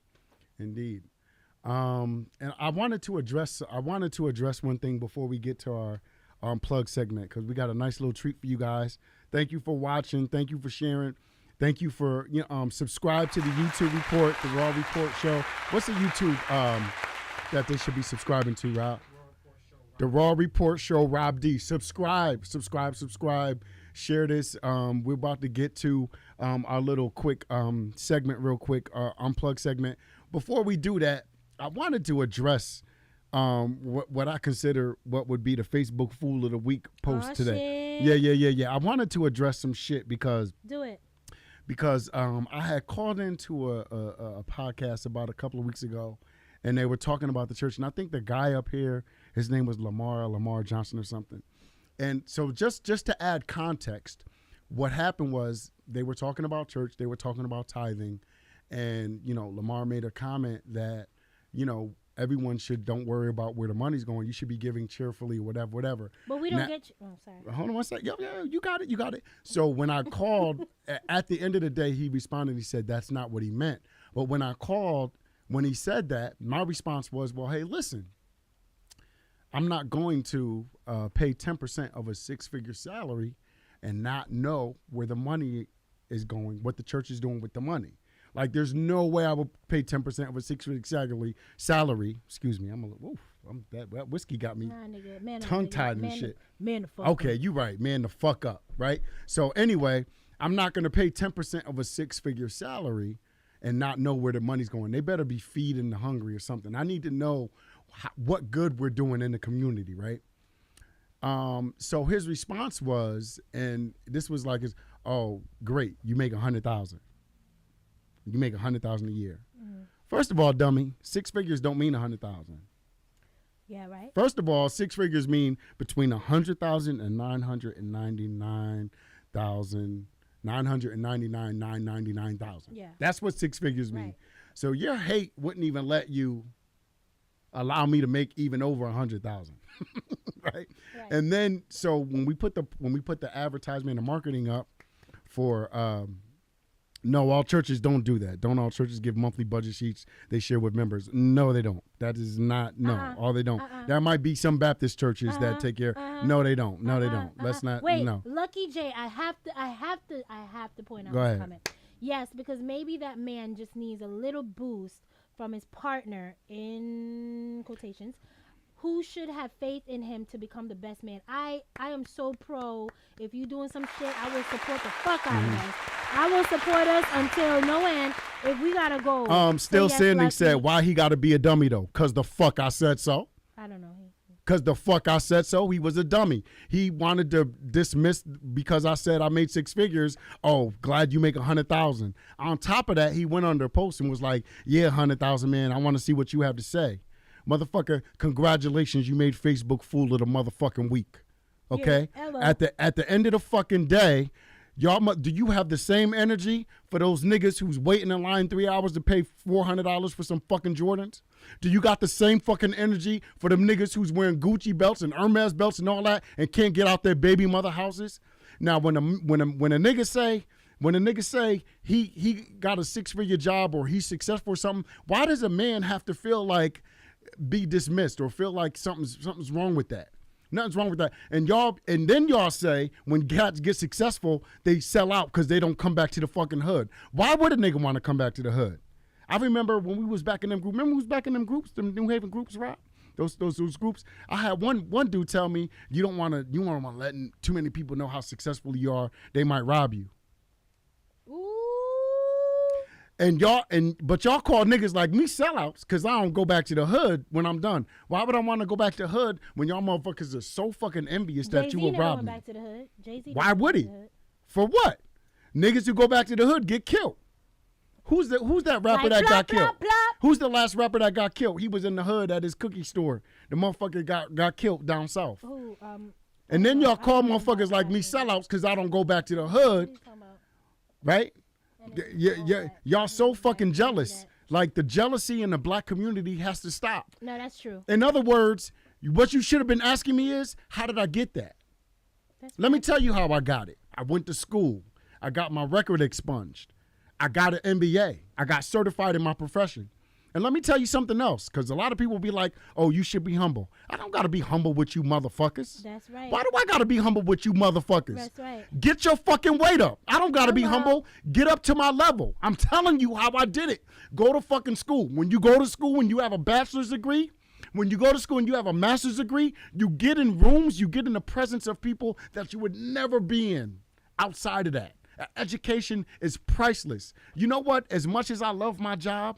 [SPEAKER 2] And I wanted to address one thing before we get to our unplug segment, because we got a nice little treat for you guys. Thank you for watching. Thank you for sharing. Thank you for subscribe to the YouTube Report, the Raw Report Show. What's the YouTube that they should be subscribing to, Rob? The Raw Report Show, Rob D. Subscribe. Share this. We're about to get to our little quick segment real quick, our unplug segment. Before we do that, I wanted to address what I consider what would be the Facebook Fool of the Week post today.
[SPEAKER 3] Shit.
[SPEAKER 2] Yeah. I wanted to address some shit because I had called into a podcast about a couple of weeks ago, and they were talking about the church, and I think the guy up here, his name was Lamar Johnson or something. And so just to add context, what happened was they were talking about church, they were talking about tithing, and Lamar made a comment that everyone don't worry about where the money's going. You should be giving cheerfully, whatever.
[SPEAKER 3] But we don't get you. Oh, sorry.
[SPEAKER 2] Hold on one second. Yeah, you got it. So when I called, at the end of the day, he responded. He said that's not what he meant. But when I called, when he said that, my response was, well, hey, listen, I'm not going to pay 10% of a six-figure salary and not know where the money is going, what the church is doing with the money. Like, there's no way I would pay 10% of a six-figure salary. Excuse me. That whiskey got me tongue-tied and shit.
[SPEAKER 3] Man, the fuck
[SPEAKER 2] okay,
[SPEAKER 3] up.
[SPEAKER 2] you right. Man, the fuck up, right? So anyway, I'm not going to pay 10% of a six-figure salary and not know where the money's going. They better be feeding the hungry or something. I need to know what good we're doing in the community, right? So his response was, and this was like, oh, great, you make $100,000. You make $100,000 a year. Mm-hmm. First of all, dummy, six figures don't mean $100,000.
[SPEAKER 3] Yeah, right.
[SPEAKER 2] First of all, six figures mean between $100,000 and $999,999,999,000.
[SPEAKER 3] Yeah,
[SPEAKER 2] that's what six figures mean.
[SPEAKER 3] Right.
[SPEAKER 2] So your hate wouldn't even let you allow me to make even over 100,000, right? And then so when we put the advertisement and marketing up for no, all churches don't do that. Don't all churches give monthly budget sheets they share with members? No, they don't. That is not all they don't. There might be some Baptist churches that take care. No, they don't. No, they don't. Let's not.
[SPEAKER 3] Wait,
[SPEAKER 2] no.
[SPEAKER 3] Lucky J, I have to point out
[SPEAKER 2] Go
[SPEAKER 3] this
[SPEAKER 2] ahead.
[SPEAKER 3] comment. Yes, because maybe that man just needs a little boost from his partner, in quotations, who should have faith in him to become the best man. I am so pro. If you doing some shit, I will support the fuck out of us. I will support us until no end. If we gotta go.
[SPEAKER 2] Still Standing said, why he gotta be a dummy though? Cause the fuck I said so.
[SPEAKER 3] I don't know.
[SPEAKER 2] Cause the fuck I said so. He was a dummy. He wanted to dismiss because I said I made six figures. Oh, glad you make 100,000. On top of that, he went under a post and was like, yeah, 100,000, man. I want to see what you have to say. Motherfucker, congratulations, you made Facebook Fool of the motherfucking week. Okay?
[SPEAKER 3] Yeah,
[SPEAKER 2] at the end of the fucking day, y'all, do you have the same energy for those niggas who's waiting in line 3 hours to pay $400 for some fucking Jordans? Do you got the same fucking energy for them niggas who's wearing Gucci belts and Hermes belts and all that and can't get out their baby mother houses? Now, when a nigga say he got a six-figure job or he's successful or something, why does a man have to feel like be dismissed or feel like something's wrong with that? Nothing's wrong with that. And then y'all say when cats get successful, they sell out because they don't come back to the fucking hood. Why would a nigga want to come back to the hood? I remember when we was back in them groups. Remember who was back in them groups, them New Haven groups, Rob? Those groups. I had one dude tell me you don't want to let too many people know how successful you are. They might rob you. But y'all call niggas like me sellouts because I don't go back to the hood when I'm done. Why would I want to go back to the hood when y'all motherfuckers are so fucking envious that you will rob me?
[SPEAKER 3] Back to the hood. Jay-Z
[SPEAKER 2] Why would he? For what? Niggas who go back to the hood get killed. Who's that rapper that got killed? Who's the last rapper that got killed? He was in the hood at his cookie store. The motherfucker got killed down south. And then y'all call motherfuckers like me sellouts because I don't go back to the hood. Right? Yeah, y'all so fucking jealous Like, the jealousy in the black community has to stop.
[SPEAKER 3] No, that's true.
[SPEAKER 2] In other words, what you should have been asking me is, how did I get that? Let me tell you how I got it. I went to school. I got my record expunged. I got an MBA. I got certified in my profession. And let me tell you something else, because a lot of people be like, oh, you should be humble. I don't got to be humble with you motherfuckers.
[SPEAKER 3] That's right.
[SPEAKER 2] Why do I got to be humble with you motherfuckers?
[SPEAKER 3] That's right.
[SPEAKER 2] Get your fucking weight up. I don't got to be humble. Get up to my level. I'm telling you how I did it. Go to fucking school. When you go to school and you have a bachelor's degree, when you go to school and you have a master's degree, you get in rooms, you get in the presence of people that you would never be in outside of that. Education is priceless. You know what? As much as I love my job,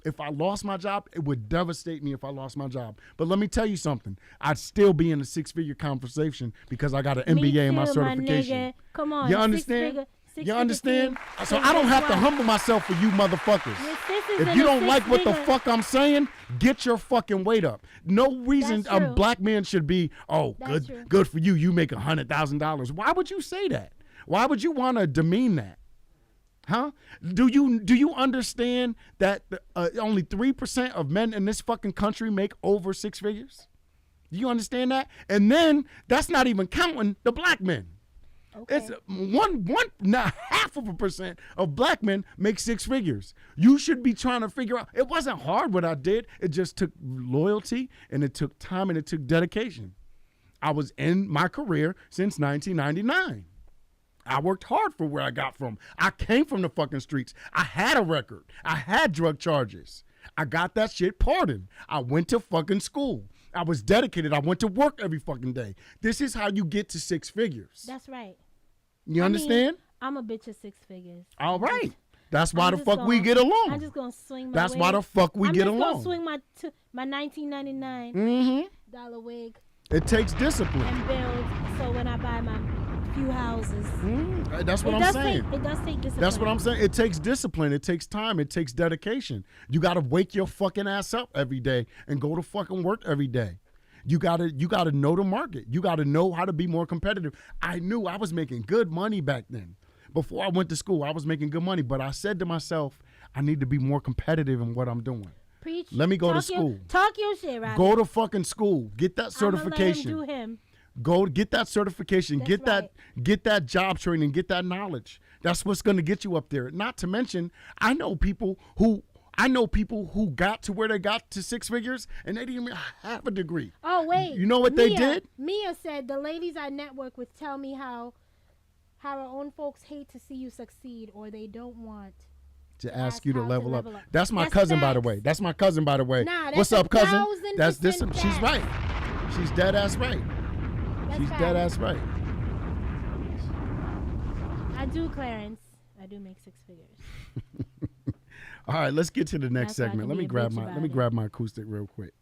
[SPEAKER 2] if I lost my job, it would devastate me if I lost my job. But let me tell you something. I'd still be in a six-figure conversation because I got an MBA in my certification.
[SPEAKER 3] My nigga. Come on.
[SPEAKER 2] You understand? You understand? So I don't have to humble myself for you motherfuckers. If you don't like what the fuck I'm saying, get your fucking weight up. No reason a black man should be, good for you. You make $100,000. Why would you say that? Why would you want to demean that? Huh? Do you understand that only 3% of men in this fucking country make over six figures? Do you understand that? And then that's not even counting the black men. Okay. It's not 0.5% of black men make six figures. You should be trying to figure out. It wasn't hard what I did. It just took loyalty, and it took time, and it took dedication. I was in my career since 1999. I worked hard for where I got from. I came from the fucking streets. I had a record. I had drug charges. I got that shit pardoned. I went to fucking school. I was dedicated. I went to work every fucking day. This is how you get to six figures.
[SPEAKER 3] That's right.
[SPEAKER 2] You understand?
[SPEAKER 3] I'm a bitch of six figures.
[SPEAKER 2] All right. That's why the fuck we get along.
[SPEAKER 3] I'm just going to swing my
[SPEAKER 2] That's
[SPEAKER 3] wig.
[SPEAKER 2] why the fuck we get along.
[SPEAKER 3] I'm just going to swing my $19.99 dollar wig.
[SPEAKER 2] It takes discipline.
[SPEAKER 3] And build so when I buy my few houses.
[SPEAKER 2] That's what I'm saying.
[SPEAKER 3] It does take discipline.
[SPEAKER 2] That's what I'm saying. It takes discipline. It takes time. It takes dedication. You got to wake your fucking ass up every day and go to fucking work every day. You gotta know the market. You gotta know how to be more competitive. I knew I was making good money back then. Before I went to school, I was making good money, but I said to myself, I need to be more competitive in what I'm doing.
[SPEAKER 3] Preach.
[SPEAKER 2] Let me go to school.
[SPEAKER 3] Talk your shit, right?
[SPEAKER 2] Go to fucking school. Get that certification.
[SPEAKER 3] I'm gonna let him do him.
[SPEAKER 2] Go get that certification.
[SPEAKER 3] That's
[SPEAKER 2] get that job training. Get that knowledge. That's what's going to get you up there. Not to mention, I know people who got to where they got to six figures and they didn't even have a degree.
[SPEAKER 3] Oh wait,
[SPEAKER 2] you know what they did?
[SPEAKER 3] Mia said the ladies I network with tell me how our own folks hate to see you succeed, or they don't want
[SPEAKER 2] to ask you to level up. That's my cousin, by the way. That's my cousin, by the way.
[SPEAKER 3] Nah,
[SPEAKER 2] what's up, cousin? That's this.
[SPEAKER 3] Facts.
[SPEAKER 2] She's right. She's dead ass right. She's dead ass right.
[SPEAKER 3] I do, Clarence. I do make six figures.
[SPEAKER 2] All right, let's get to the next
[SPEAKER 3] That's
[SPEAKER 2] segment. Let me grab my acoustic real quick.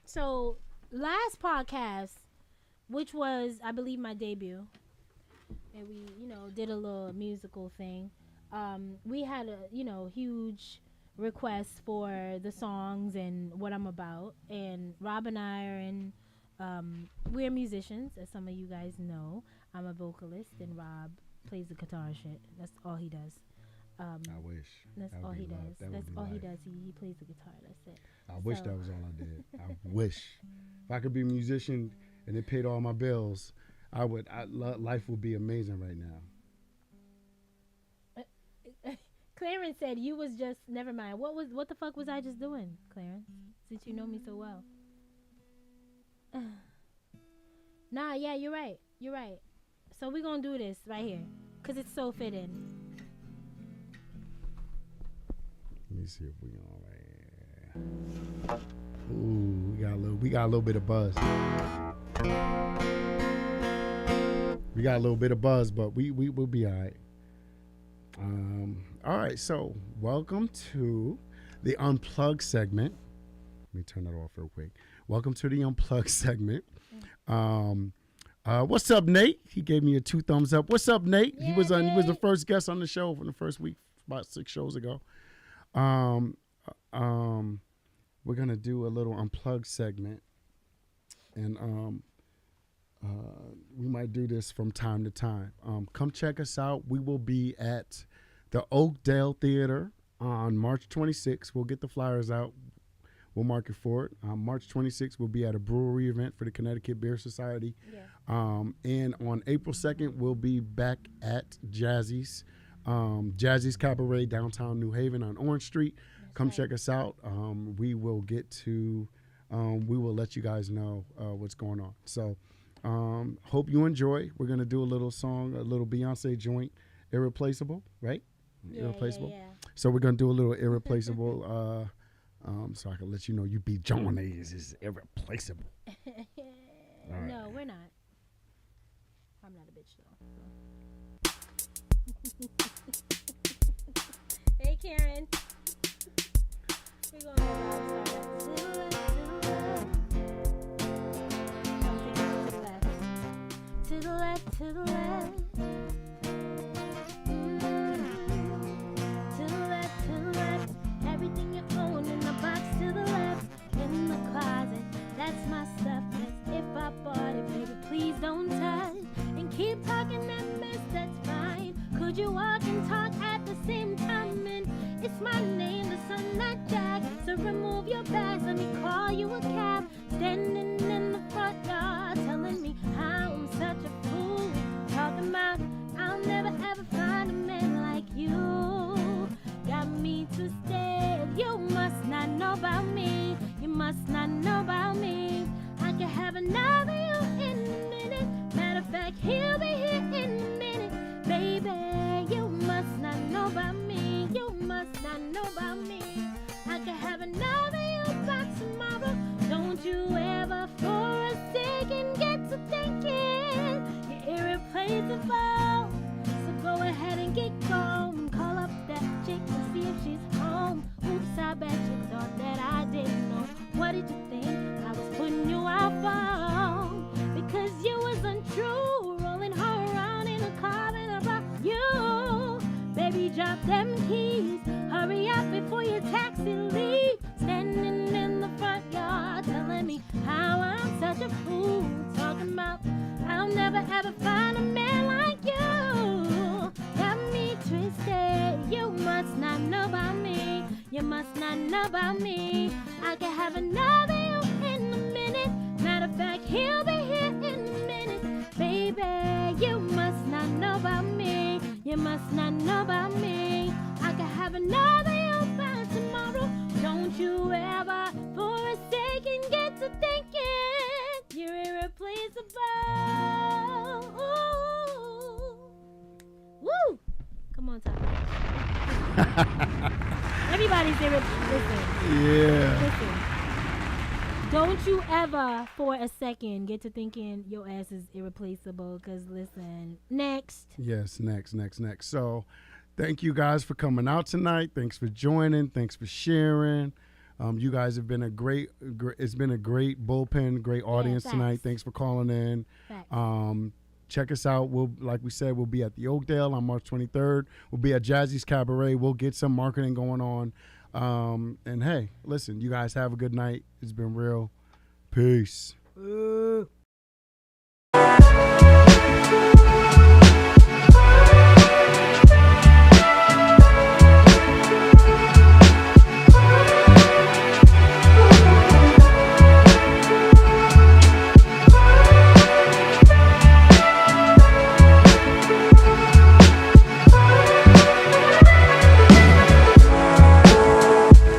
[SPEAKER 3] So last podcast, which was I believe my debut, and we did a little musical thing. We had a huge requests for the songs and what I'm about, and Rob and I are in we're musicians, as some of you guys know. I'm a vocalist and Rob plays the guitar shit. That's all he does.
[SPEAKER 2] I wish.
[SPEAKER 3] That's all he does. That's all he does. He plays the guitar. That's it.
[SPEAKER 2] I wish that was all I did. I wish. If I could be a musician and it paid all my bills, life would be amazing right now.
[SPEAKER 3] Clarence said you was just never mind. What the fuck was I just doing, Clarence? Since you know me so well. Nah, yeah, you're right. You're right. So we're gonna do this right here, cause it's so fitting.
[SPEAKER 2] Let me see if we all right. Ooh, we got a little bit of buzz. We got a little bit of buzz, but we'll be all right. All right, so welcome to the Unplugged segment. Let me turn that off real quick. Welcome to the Unplugged segment. What's up, Nate? He gave me a 2 thumbs up. What's up, Nate?
[SPEAKER 3] Yeah,
[SPEAKER 2] he was the first guest on the show from the first week, about 6 shows ago. We're gonna do a little Unplugged segment, and We might do this from time to time. Come check us out. We will be at the Oakdale Theater on March 26th. We'll get the flyers out. We'll mark it for it. March 26th, we'll be at a brewery event for the Connecticut Beer Society. Yeah. And on April 2nd, we'll be back at Jazzy's. Jazzy's Cabaret, downtown New Haven on Orange Street. Come check us out. We will let you guys know what's going on. So hope you enjoy. We're going to do a little song, a little Beyonce joint, Irreplaceable, right?
[SPEAKER 3] Yeah,
[SPEAKER 2] Irreplaceable.
[SPEAKER 3] yeah.
[SPEAKER 2] So we're going to do a little Irreplaceable so I can let you know you beat John A's is irreplaceable. Right.
[SPEAKER 3] No, we're not. I'm not a bitch though. Hey, Karen. We're going to to the left, to the left. To the left, to the left. Everything you own in the box to the left. In the closet, that's my stuff. That's if I bought it, baby, please don't touch. And keep talking that mess, that's fine. Could you walk and talk at the same time? And it's my name, the sun, not Jack. So remove your bags, let me call you a cab. Standing in the front yard, telling me how I'm such a fool. Talking about I'll never ever find a man like you. Got me twisted, you must not know about me. You must not know about me. I can have another you in a minute. Matter of fact, he'll be here in a minute. Baby, you must not know about me. You must not know about me. I can have another you by tomorrow. Don't you ever for a second get to thinking you're irreplaceable. So go ahead and get going. Call up that chick and see if she's home. Oops, I bet you thought that I didn't know. What did you think I was putting you out for? Because you was untrue, rolling her around in a car and about you. Baby, drop them keys. Hurry up before your taxi leave. Standing in the front yard, telling me how I'm such a fool. Talking about I'll never ever find a man like you. Got me twisted. You must not know about me. You must not know about me. I can have another you in a minute. Matter of fact, he'll be here in a minute. Baby, you must not know about me. You must not know about me. I can have another you by tomorrow. Don't you ever for a second get to thinking you're irreplaceable. Ooh. Woo! Come on, Tyler. Everybody's irreplaceable.
[SPEAKER 2] Yeah.
[SPEAKER 3] Listen. Don't you ever for a second get to thinking your ass is irreplaceable. Because listen, next.
[SPEAKER 2] Yes, next. So thank you guys for coming out tonight. Thanks for joining. Thanks for sharing. You guys have been it's been a great bullpen, great audience tonight. Thanks for calling in. Check us out. Like we said, we'll be at the Oakdale on March 23rd. We'll be at Jazzy's Cabaret. We'll get some marketing going on. And hey, listen, you guys have a good night. It's been real. Peace.